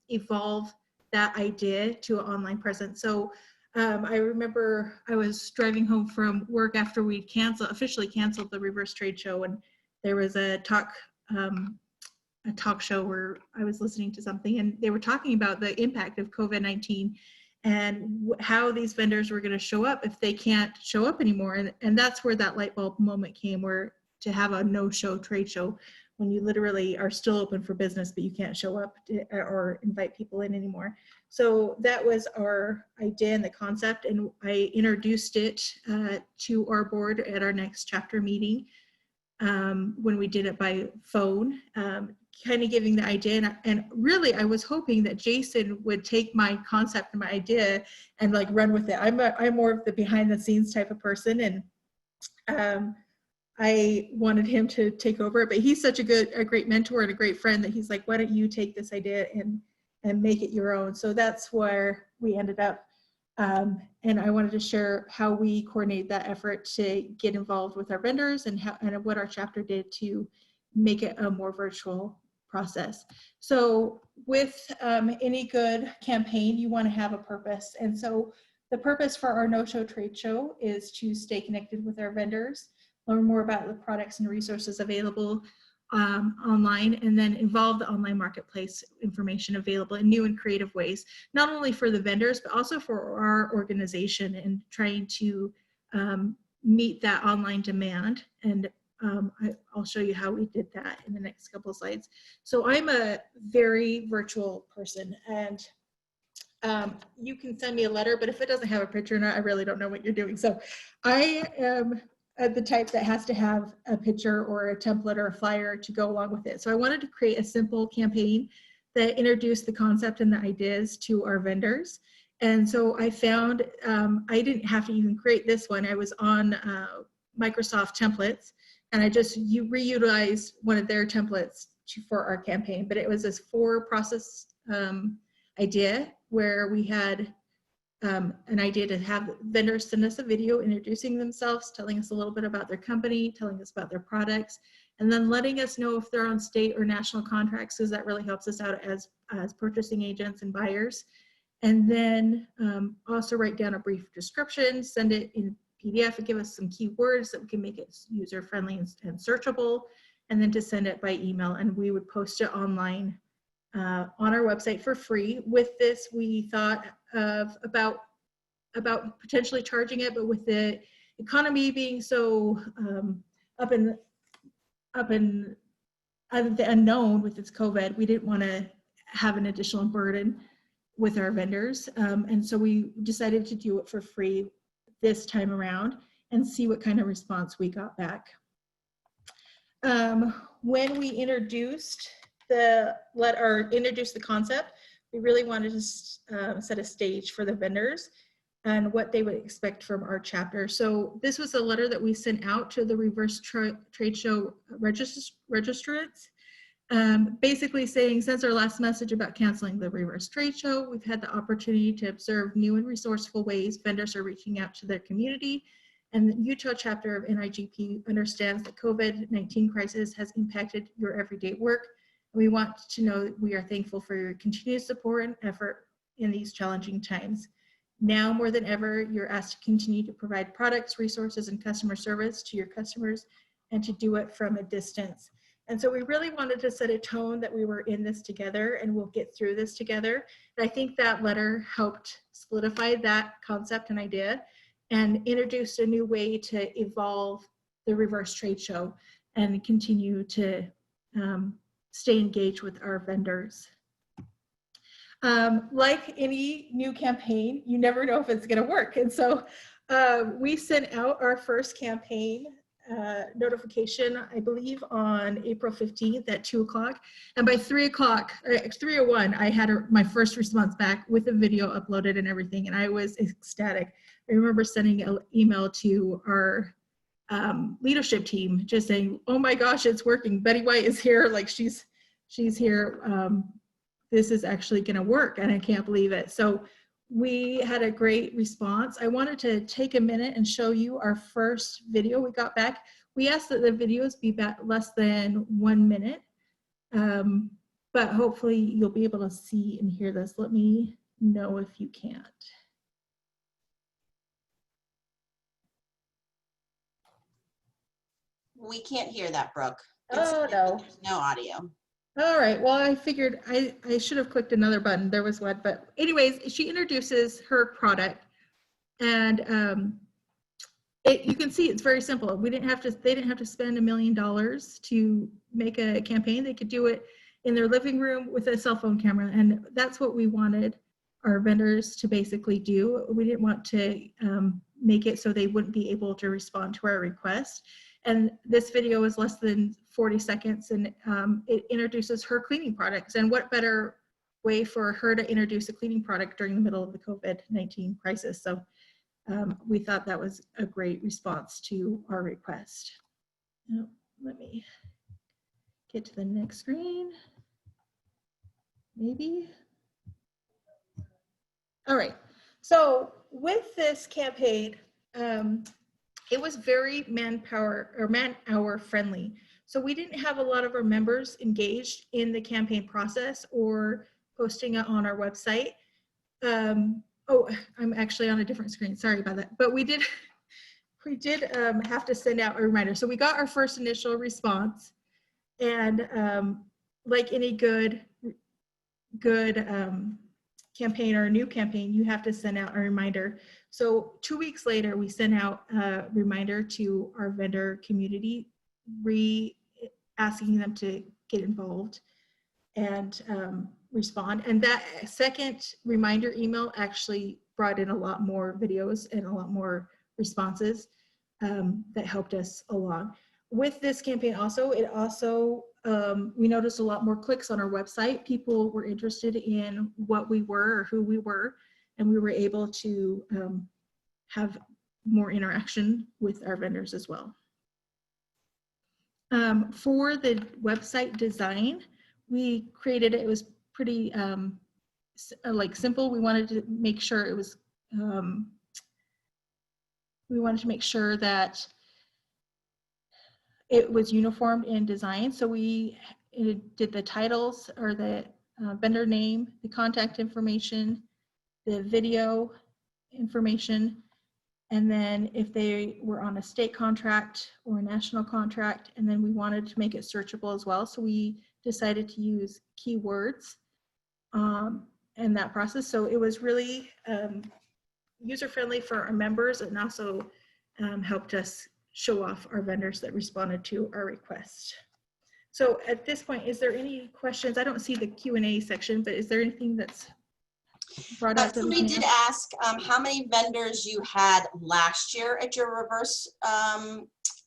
D: evolve that idea to an online presence. So I remember I was driving home from work after we officially canceled the reverse trade show, and there was a talk show where I was listening to something, and they were talking about the impact of COVID-19 and how these vendors were going to show up if they can't show up anymore. And that's where that light bulb moment came, where to have a no-show trade show when you literally are still open for business, but you can't show up or invite people in anymore. So that was our idea and the concept, and I introduced it to our board at our next chapter meeting when we did it by phone, kind of giving the idea. And really, I was hoping that Jason would take my concept and my idea and like run with it. I'm more of the behind the scenes type of person, and I wanted him to take over it, but he's such a great mentor and a great friend that he's like, why don't you take this idea and make it your own? So that's where we ended up. And I wanted to share how we coordinate that effort to get involved with our vendors and what our chapter did to make it a more virtual process. So with any good campaign, you want to have a purpose. And so the purpose for our no-show trade show is to stay connected with our vendors, learn more about the products and resources available online, and then involve the online marketplace information available in new and creative ways, not only for the vendors, but also for our organization and trying to meet that online demand. And I'll show you how we did that in the next couple of slides. So I'm a very virtual person, and you can send me a letter, but if it doesn't have a picture in it, I really don't know what you're doing. So I am the type that has to have a picture or a template or a flyer to go along with it. So I wanted to create a simple campaign that introduced the concept and the ideas to our vendors. And so I found I didn't have to even create this one. I was on Microsoft templates, and I just reutilized one of their templates for our campaign. But it was this 4-process idea where we had an idea to have vendors send us a video introducing themselves, telling us a little bit about their company, telling us about their products, and then letting us know if they're on state or national contracts, because that really helps us out as purchasing agents and buyers. And then also write down a brief description, send it in PDF, and give us some keywords that we can make it user-friendly and searchable, and then to send it by email. And we would post it online on our website for free. With this, we thought of about potentially charging it, but with the economy being so up in the unknown with its COVID, we didn't want to have an additional burden with our vendors, and so we decided to do it for free this time around and see what kind of response we got back. When we introduced the concept, we really wanted to set a stage for the vendors and what they would expect from our chapter. So this was a letter that we sent out to the reverse trade show registrants, basically saying, since our last message about canceling the reverse trade show, we've had the opportunity to observe new and resourceful ways vendors are reaching out to their community. And the Utah chapter of NIGP understands that COVID-19 crisis has impacted your everyday work. We want to know that we are thankful for your continued support and effort in these challenging times. Now more than ever, you're asked to continue to provide products, resources, and customer service to your customers, and to do it from a distance. And so we really wanted to set a tone that we were in this together and we'll get through this together. And I think that letter helped solidify that concept and idea and introduced a new way to evolve the reverse trade show and continue to stay engaged with our vendors. Like any new campaign, you never know if it's going to work. And so we sent out our first campaign notification, I believe, on April 15th at 2 o'clock. And by 3 o'clock, 3:01, I had my first response back with a video uploaded and everything. And I was ecstatic. I remember sending an email to our leadership team just saying, oh my gosh, it's working. Betty White is here. Like she's here. This is actually going to work, and I can't believe it. So we had a great response. I wanted to take a minute and show you our first video we got back. We asked that the videos be back less than 1 minute, but hopefully you'll be able to see and hear this. Let me know if you can't.
A: We can't hear that, Brooke.
D: Oh, no.
A: There's no audio.
D: All right, well, I figured I should have clicked another button. There was one, but anyways, she introduces her product, and you can see it's very simple. They didn't have to spend $1 million to make a campaign. They could do it in their living room with a cell phone camera, and that's what we wanted our vendors to basically do. We didn't want to make it so they wouldn't be able to respond to our request. And this video is less than 40 seconds, and it introduces her cleaning products. And what better way for her to introduce a cleaning product during the middle of the COVID-19 crisis? So we thought that was a great response to our request. Now, let me get to the next screen. Maybe. All right. So with this campaign, it was very man-hour friendly. So we didn't have a lot of our members engaged in the campaign process or posting it on our website. Oh, I'm actually on a different screen. Sorry about that. But we did have to send out a reminder. So we got our first initial response, and like any good campaign or a new campaign, you have to send out a reminder. So 2 weeks later, we sent out a reminder to our vendor community, asking them to get involved and respond. And that second reminder email actually brought in a lot more videos and a lot more responses that helped us along. With this campaign also, we noticed a lot more clicks on our website. People were interested in what we were or who we were, and we were able to have more interaction with our vendors as well. For the website design, we created it. It was pretty simple. We wanted to make sure it was. We wanted to make sure that it was uniform in design. So we did the titles or the vendor name, the contact information, the video information, and then if they were on a state contract or a national contract, and then we wanted to make it searchable as well. So we decided to use keywords in that process. So it was really user-friendly for our members, and also helped us show off our vendors that responded to our request. So at this point, is there any questions? I don't see the Q&A section, but is there anything that's brought up?
A: Somebody did ask how many vendors you had last year at your reverse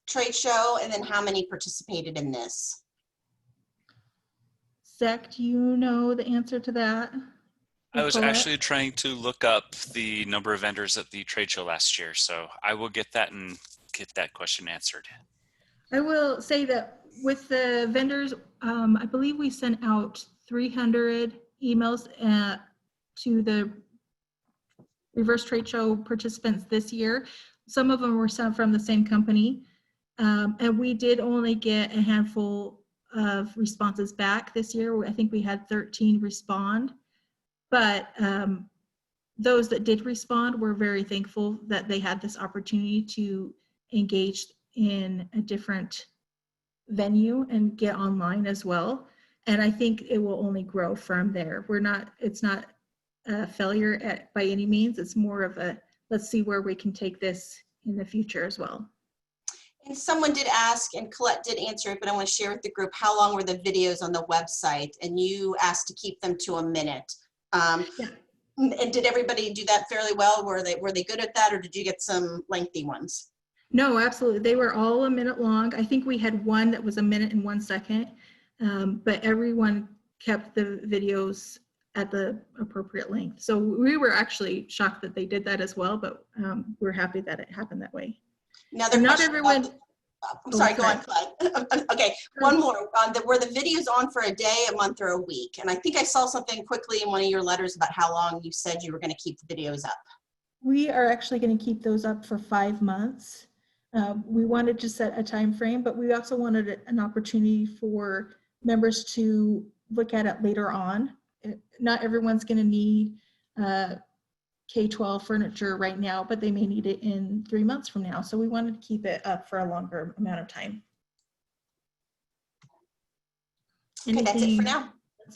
A: trade show, and then how many participated in this?
D: Zach, do you know the answer to that?
E: I was actually trying to look up the number of vendors at the trade show last year, so I will get that and get that question answered.
D: I will say that with the vendors, I believe we sent out 300 emails to the reverse trade show participants this year. Some of them were sent from the same company, and we did only get a handful of responses back this year. I think we had 13 respond. But those that did respond were very thankful that they had this opportunity to engage in a different venue and get online as well. And I think it will only grow from there. It's not a failure by any means. It's more of a, let's see where we can take this in the future as well.
A: And someone did ask, and Colette did answer it, but I want to share with the group, how long were the videos on the website? And you asked to keep them to a minute.
D: Yeah.
A: And did everybody do that fairly well? Were they good at that, or did you get some lengthy ones?
D: No, absolutely. They were all a minute long. I think we had one that was a minute and 1 second, but everyone kept the videos at the appropriate length. So we were actually shocked that they did that as well, but we're happy that it happened that way.
A: Another
D: And not
A: question
D: everyone.
A: I'm sorry, go on, Clyde. Okay, one more. Were the videos on for a day, a month, or a week? And I think I saw something quickly in one of your letters about how long you said you were going to keep the videos up.
D: We are actually going to keep those up for 5 months. We wanted to set a time frame, but we also wanted an opportunity for members to look at it later on. Not everyone's going to need K-12 furniture right now, but they may need it in 3 months from now. So we wanted to keep it up for a longer amount of time.
A: Okay, that's it for now.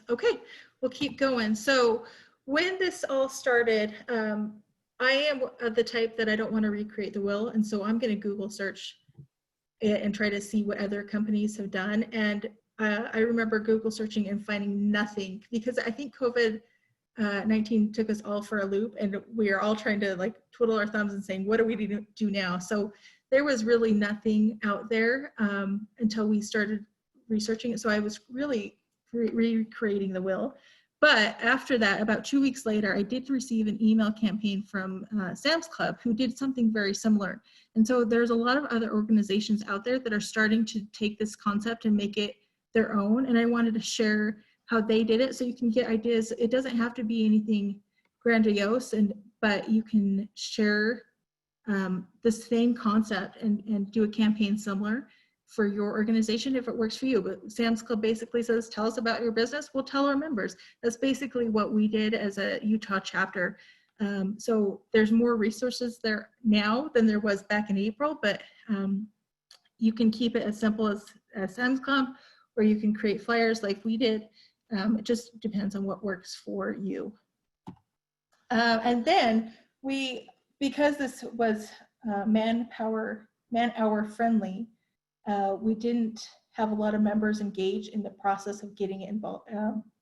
D: Okay, we'll keep going. So when this all started, I am of the type that I don't want to recreate the wheel. And so I'm going to Google search it and try to see what other companies have done. And I remember Google searching and finding nothing, because I think COVID-19 took us all for a loop, and we are all trying to like twiddle our thumbs and saying, what do we do now? So there was really nothing out there until we started researching it. So I was really recreating the wheel. But after that, about 2 weeks later, I did receive an email campaign from Sam's Club, who did something very similar. And so there's a lot of other organizations out there that are starting to take this concept and make it their own. And I wanted to share how they did it so you can get ideas. It doesn't have to be anything grandiose, but you can share the same concept and do a campaign similar for your organization if it works for you. But Sam's Club basically says, tell us about your business. We'll tell our members. That's basically what we did as a Utah chapter. So there's more resources there now than there was back in April, but you can keep it as simple as Sam's Club, or you can create flyers like we did. It just depends on what works for you. And then because this was man-hour friendly, we didn't have a lot of members engage in the process of getting involved,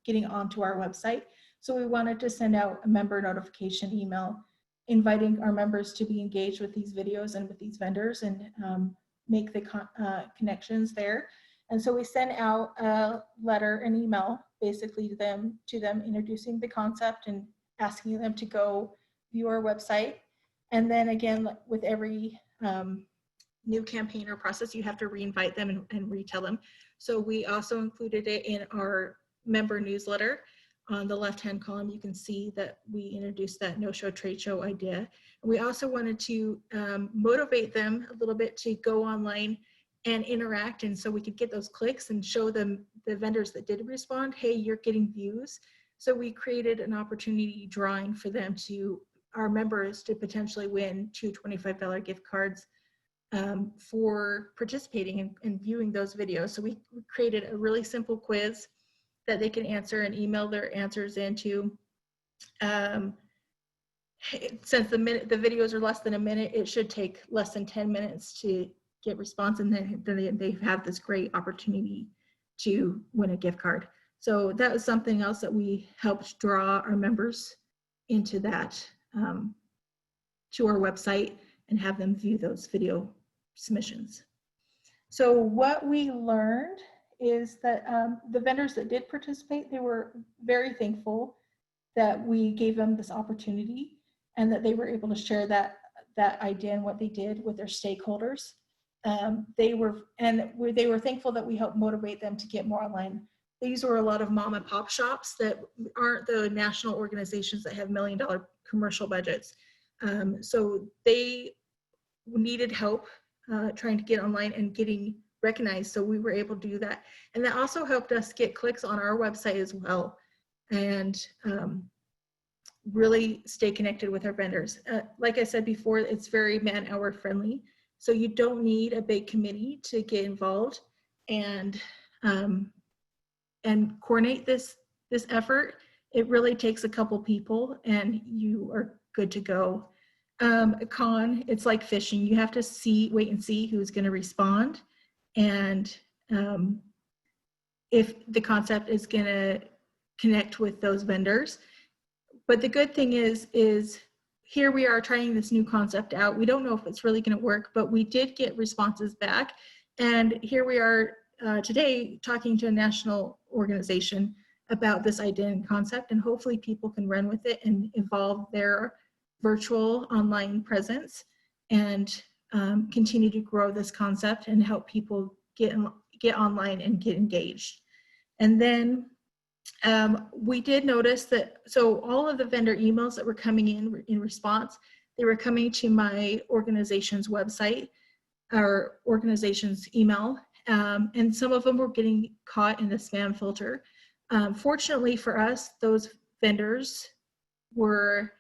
D: getting onto our website. So we wanted to send out a member notification email inviting our members to be engaged with these videos and with these vendors, and make the connections there. And so we sent out a letter, an email, basically to them introducing the concept and asking them to go view our website. And then again, with every new campaign or process, you have to re-invite them and retell them. So we also included it in our member newsletter. On the left-hand column, you can see that we introduced that no-show trade show idea. And we also wanted to motivate them a little bit to go online and interact, and so we could get those clicks and show them, the vendors that did respond, hey, you're getting views. So we created an opportunity drawing for them our members to potentially win 2 $25 gift cards for participating and viewing those videos. So we created a really simple quiz that they can answer and email their answers into. Since the videos are less than a minute, it should take less than 10 minutes to get response, and then they have this great opportunity to win a gift card. So that was something else that we helped draw our members into that, to our website, and have them view those video submissions. So what we learned is that the vendors that did participate, they were very thankful that we gave them this opportunity, and that they were able to share that idea and what they did with their stakeholders. They were thankful that we helped motivate them to get more online. These were a lot of mom and pop shops that aren't the national organizations that have $1 million commercial budgets. So they needed help trying to get online and getting recognized. So we were able to do that. And that also helped us get clicks on our website as well, and really stay connected with our vendors. Like I said before, it's very man-hour friendly. So you don't need a big committee to get involved and coordinate this effort. It really takes a couple people, and you are good to go. It's like fishing. You have to wait and see who's going to respond, and if the concept is going to connect with those vendors. But the good thing is here we are trying this new concept out. We don't know if it's really going to work, but we did get responses back. And here we are today talking to a national organization about this idea and concept, and hopefully people can run with it and evolve their virtual online presence and continue to grow this concept and help people get online and get engaged. And then we did notice that, so all of the vendor emails that were coming in response, they were coming to my organization's website, our organization's email, and some of them were getting caught in the spam filter. Fortunately for us, those vendors were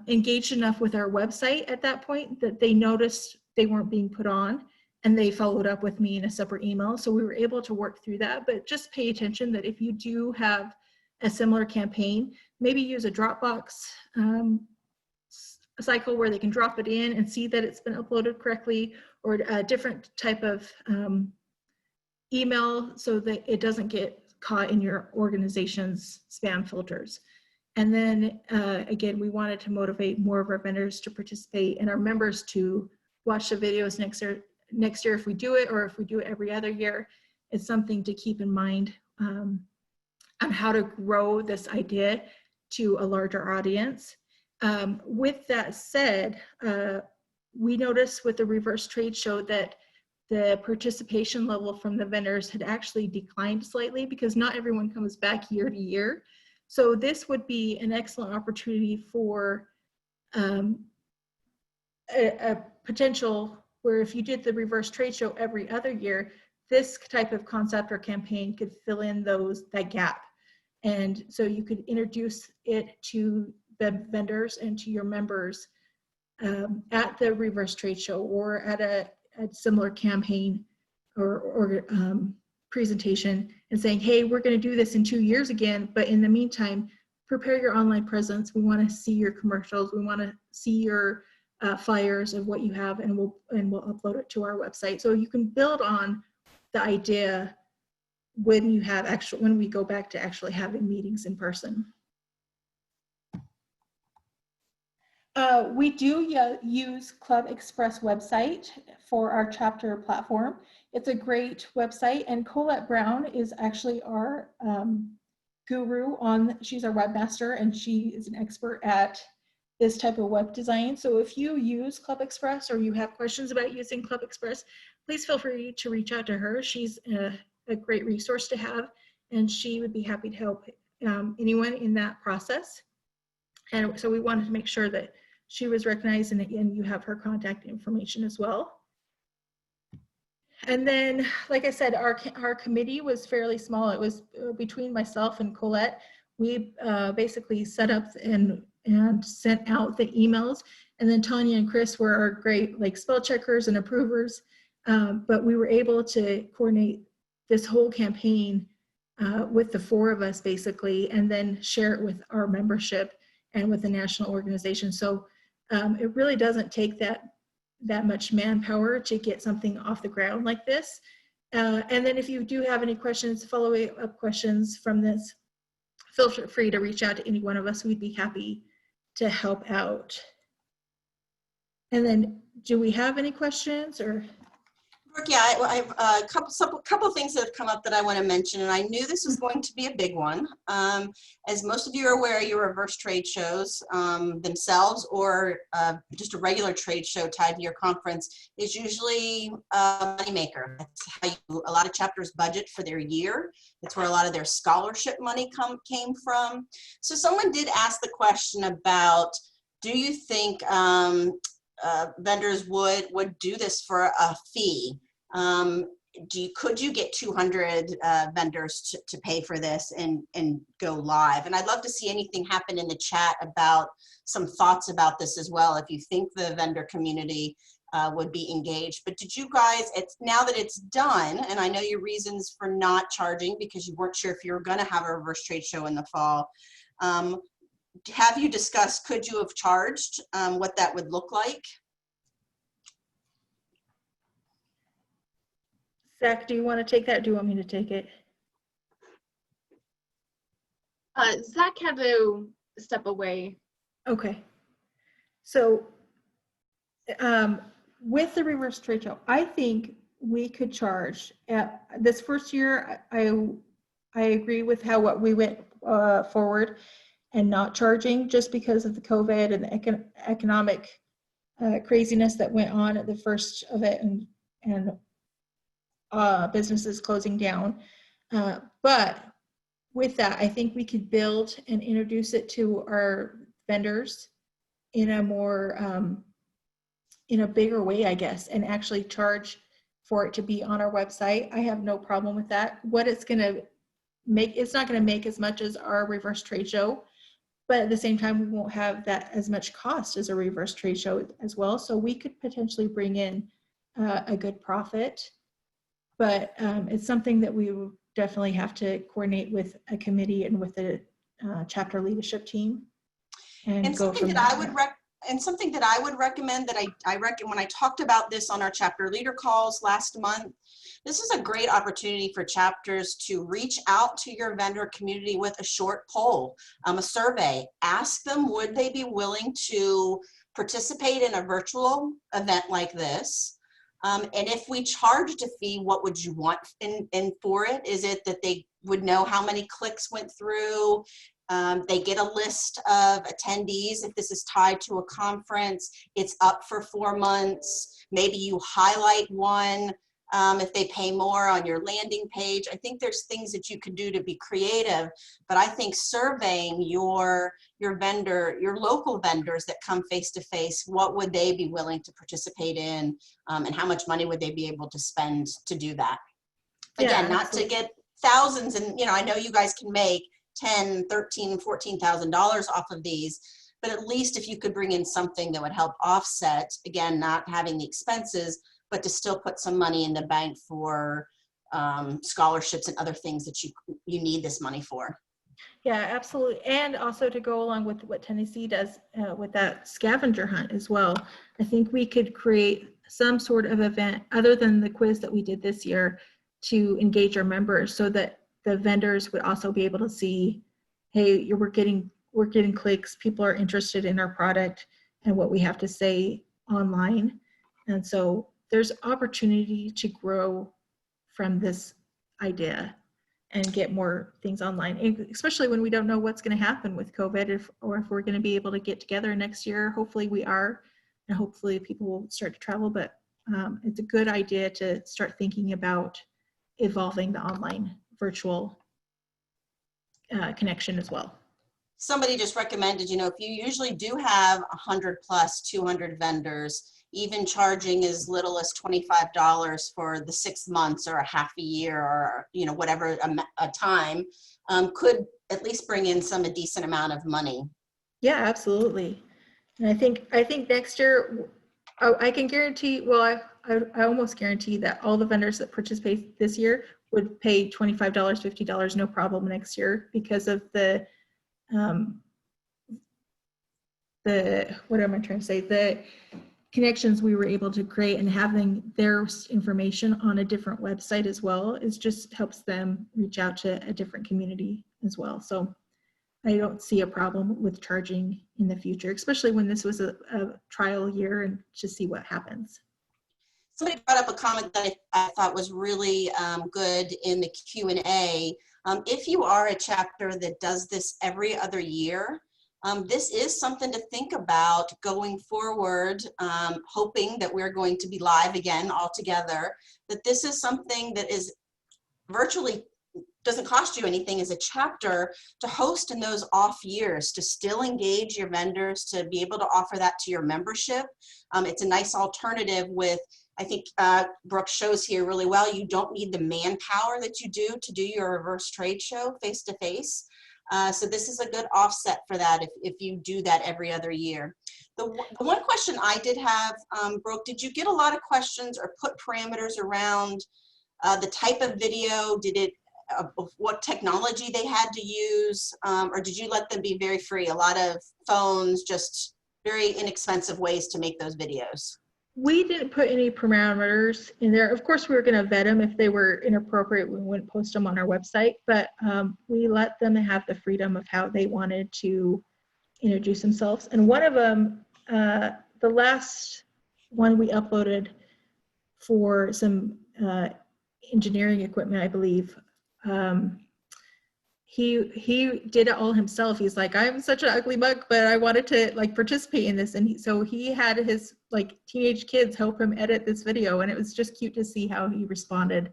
D: engaged enough with our website at that point that they noticed they weren't being put on, and they followed up with me in a separate email. So we were able to work through that, but just pay attention that if you do have a similar campaign, maybe use a Dropbox cycle where they can drop it in and see that it's been uploaded correctly, or a different type of email so that it doesn't get caught in your organization's spam filters. And then again, we wanted to motivate more of our vendors to participate and our members to watch the videos next year if we do it, or if we do it every other year. It's something to keep in mind on how to grow this idea to a larger audience. With that said, we noticed with the reverse trade show that the participation level from the vendors had actually declined slightly because not everyone comes back year to year. So this would be an excellent opportunity for a potential where if you did the reverse trade show every other year, this type of concept or campaign could fill in that gap. And so you could introduce it to the vendors and to your members at the reverse trade show or at a similar campaign or presentation, and saying, hey, we're going to do this in 2 years again, but in the meantime, prepare your online presence. We want to see your commercials. We want to see your flyers of what you have, and we'll upload it to our website. So you can build on the idea when we go back to actually having meetings in person. We do use Club Express website for our chapter platform. It's a great website, and Colette Brown is actually our guru she's our webmaster, and she is an expert at this type of web design. So if you use Club Express or you have questions about using Club Express, please feel free to reach out to her. She's a great resource to have, and she would be happy to help anyone in that process. And so we wanted to make sure that she was recognized, and again, you have her contact information as well. And then, like I said, our committee was fairly small. It was between myself and Colette. We basically set up and sent out the emails, and then Tanya and Chris were our great spell checkers and approvers. But we were able to coordinate this whole campaign with the four of us basically, and then share it with our membership and with the national organization. So it really doesn't take that much manpower to get something off the ground like this. And then if you do have any questions, follow-up questions from this, feel free to reach out to any one of us. We'd be happy to help out. And then, do we have any questions or?
A: Yeah, I have a couple things that have come up that I want to mention, and I knew this was going to be a big one. As most of you are aware, your reverse trade shows themselves, or just a regular trade show tied to your conference, is usually a moneymaker. That's how a lot of chapters budget for their year. It's where a lot of their scholarship money came from. So someone did ask the question about, do you think vendors would do this for a fee? Could you get 200 vendors to pay for this and go live? And I'd love to see anything happen in the chat about some thoughts about this as well, if you think the vendor community would be engaged. But did you guys, now that it's done, and I know your reasons for not charging because you weren't sure if you were going to have a reverse trade show in the fall, have you discussed, could you have charged, what that would look like?
D: Zach, do you want to take that? Do you want me to take it?
F: Zach had to step away.
D: Okay. So with the reverse trade show, I think we could charge this first year. I agree with what we went forward and not charging just because of the COVID and the economic craziness that went on at the first of it, and businesses closing down. But with that, I think we could build and introduce it to our vendors in a more in a bigger way, I guess, and actually charge for it to be on our website. I have no problem with that. What it's going to make, it's not going to make as much as our reverse trade show, but at the same time, we won't have that as much cost as a reverse trade show as well. So we could potentially bring in a good profit, but it's something that we will definitely have to coordinate with a committee and with the chapter leadership team.
A: And something that I would recommend that I reckon when I talked about this on our chapter leader calls last month, this is a great opportunity for chapters to reach out to your vendor community with a short poll, a survey. Ask them, would they be willing to participate in a virtual event like this? And if we charged a fee, what would you want in for it? Is it that they would know how many clicks went through? They get a list of attendees. If this is tied to a conference, it's up for 4 months. Maybe you highlight one if they pay more on your landing page. I think there's things that you could do to be creative, but I think surveying your vendor, your local vendors that come face to face, what would they be willing to participate in, and how much money would they be able to spend to do that? Again, not to get thousands, and I know you guys can make $10,000, $13,000, $14,000 off of these, but at least if you could bring in something that would help offset, again, not having the expenses, but to still put some money in the bank for scholarships and other things that you need this money for.
D: Yeah, absolutely. And also to go along with what Tennessee does with that scavenger hunt as well, I think we could create some sort of event other than the quiz that we did this year to engage our members, so that the vendors would also be able to see, hey, we're getting clicks, people are interested in our product and what we have to say online. And so there's opportunity to grow from this idea and get more things online, especially when we don't know what's going to happen with COVID, or if we're going to be able to get together next year. Hopefully we are, and hopefully people will start to travel, but it's a good idea to start thinking about evolving the online virtual connection as well.
A: Somebody just recommended, if you usually do have 100 plus 200 vendors, even charging as little as $25 for the 6 months or a half a year, or whatever a time, could at least bring in a decent amount of money.
D: Yeah, absolutely. And I think next year, I can guarantee, well, I almost guarantee that all the vendors that participate this year would pay $25, $50, no problem next year, because of the what am I trying to say? The connections we were able to create, and having their information on a different website as well, is just helps them reach out to a different community as well. So I don't see a problem with charging in the future, especially when this was a trial year and to see what happens.
A: Somebody brought up a comment that I thought was really good in the Q&A. If you are a chapter that does this every other year, this is something to think about going forward, hoping that we're going to be live again all together, that this is something that is virtually doesn't cost you anything as a chapter to host in those off years, to still engage your vendors, to be able to offer that to your membership. It's a nice alternative with, I think Brooke shows here really well, you don't need the manpower that you do to do your reverse trade show face to face. So this is a good offset for that if you do that every other year. The one question I did have, Brooke, did you get a lot of questions or put parameters around the type of video? Did it, what technology they had to use, or did you let them be very free? A lot of phones, just very inexpensive ways to make those videos.
D: We didn't put any parameters in there. Of course, we were going to vet them. If they were inappropriate, we wouldn't post them on our website, but we let them have the freedom of how they wanted to introduce themselves. And one of them, the last one we uploaded for some engineering equipment, I believe, he did it all himself. He's like, I'm such an ugly mug, but I wanted to like participate in this. And so he had his like teenage kids help him edit this video, and it was just cute to see how he responded.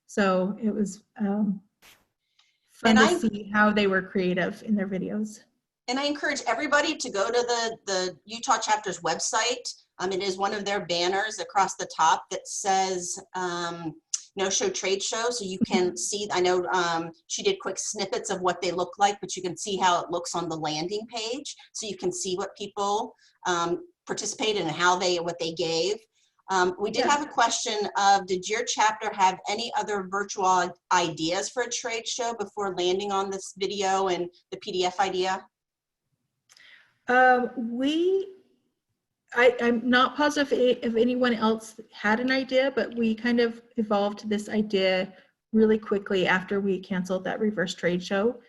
D: So it was fun to see how they were creative in their videos.
A: And I encourage everybody to go to the Utah chapter's website. It is one of their banners across the top that says No Show Trade Show. So you can see, I know she did quick snippets of what they look like, but you can see how it looks on the landing page. So you can see what people participated and what they gave. We did have a question of, did your chapter have any other virtual ideas for a trade show before landing on this video and the PDF idea?
D: I'm not positive if anyone else had an idea, but we kind of evolved this idea really quickly after we canceled that reverse trade show.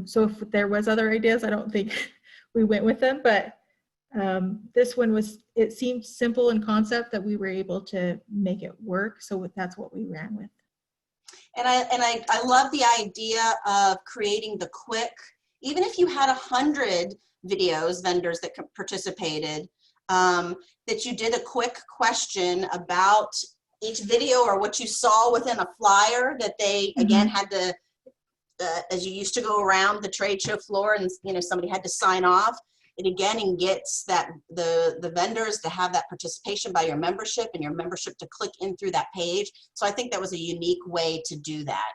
D: So if there was other ideas, I don't think we went with them, but this one it seemed simple in concept that we were able to make it work. So that's what we ran with.
A: And I love the idea of creating the quick, even if you had 100 vendors that participated, that you did a quick question about each video or what you saw within a flyer that they, again, had to, as you used to go around the trade show floor and, you know, somebody had to sign off. It again gets that the vendors to have that participation by your membership and your membership to click in through that page. So I think that was a unique way to do that.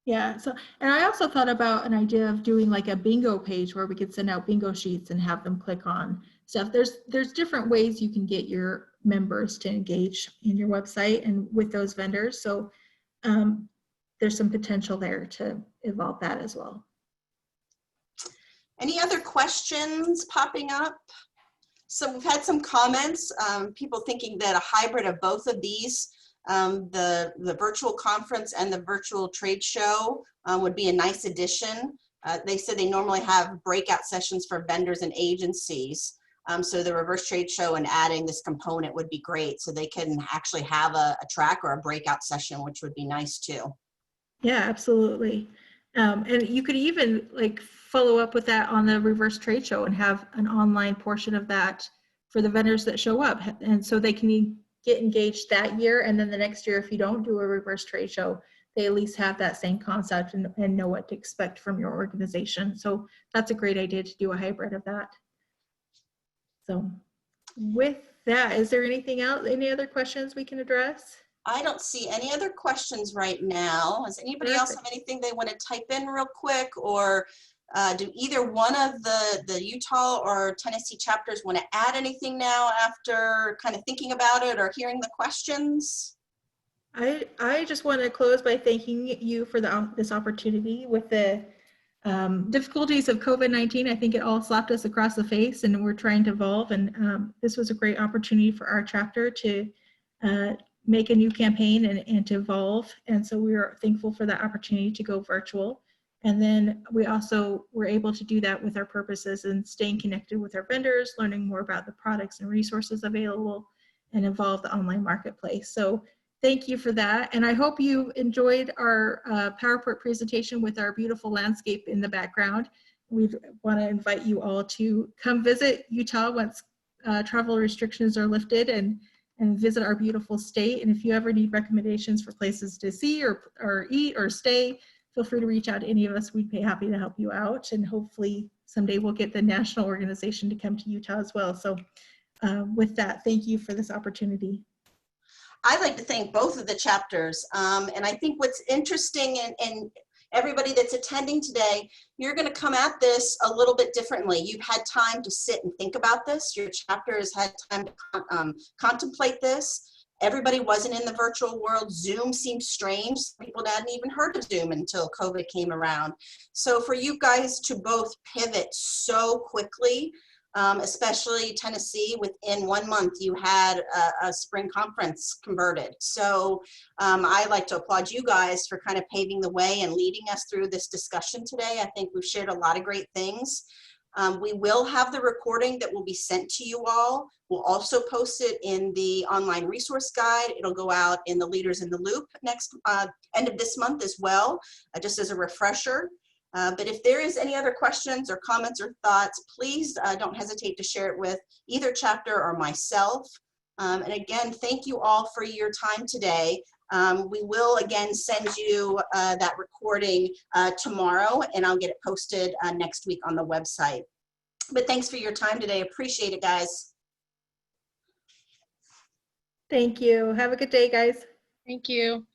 D: Yeah, so, and I also thought about an idea of doing like a bingo page where we could send out bingo sheets and have them click on stuff. There's different ways you can get your members to engage in your website and with those vendors. So there's some potential there to evolve that as well.
A: Any other questions popping up? So we've had some comments, people thinking that a hybrid of both of these, the virtual conference and the virtual trade show would be a nice addition. They said they normally have breakout sessions for vendors and agencies. So the reverse trade show and adding this component would be great. So they can actually have a track or a breakout session, which would be nice too. Yeah,
D: absolutely. And you could even like follow up with that on the reverse trade show and have an online portion of that for the vendors that show up. And so they can get engaged that year. And then the next year, if you don't do a reverse trade show, they at least have that same concept and know what to expect from your organization. So that's a great idea to do a hybrid of that. So with that, is there anything else, any other questions we can address?
A: I don't see any other questions right now. Does anybody else have anything they want to type in real quick, or do either one of the Utah or Tennessee chapters want to add anything now after kind of thinking about it or hearing the questions?
D: I just want to close by thanking you for this opportunity. With the difficulties of COVID-19, I think it all slapped us across the face, and we're trying to evolve. And this was a great opportunity for our chapter to make a new campaign and to evolve. And so we are thankful for that opportunity to go virtual. And then we also were able to do that with our purposes and staying connected with our vendors, learning more about the products and resources available, and evolve the online marketplace. So thank you for that. And I hope you enjoyed our PowerPoint presentation with our beautiful landscape in the background. We want to invite you all to come visit Utah once travel restrictions are lifted and visit our beautiful state. And if you ever need recommendations for places to see or eat or stay, feel free to reach out to any of us. We'd be happy to help you out. And hopefully someday we'll get the national organization to come to Utah as well. So with that, thank you for this opportunity.
A: I'd like to thank both of the chapters. And I think what's interesting and everybody that's attending today, you're going to come at this a little bit differently. You've had time to sit and think about this. Your chapter has had time to contemplate this. Everybody wasn't in the virtual world. Zoom seems strange. People hadn't even heard of Zoom until COVID came around. So for you guys to both pivot so quickly, especially Tennessee, within 1 month you had a spring conference converted. So I like to applaud you guys for kind of paving the way and leading us through this discussion today. I think we've shared a lot of great things. We will have the recording that will be sent to you all. We'll also post it in the online resource guide. It'll go out in the Leaders in the Loop next end of this month as well, just as a refresher. But if there is any other questions or comments or thoughts, please don't hesitate to share it with either chapter or myself. And again, thank you all for your time today. We will again send you that recording tomorrow, and I'll get it posted next week on the website. But thanks for your time today. Appreciate it, guys.
D: Thank you. Have a good day, guys.
B: Thank you.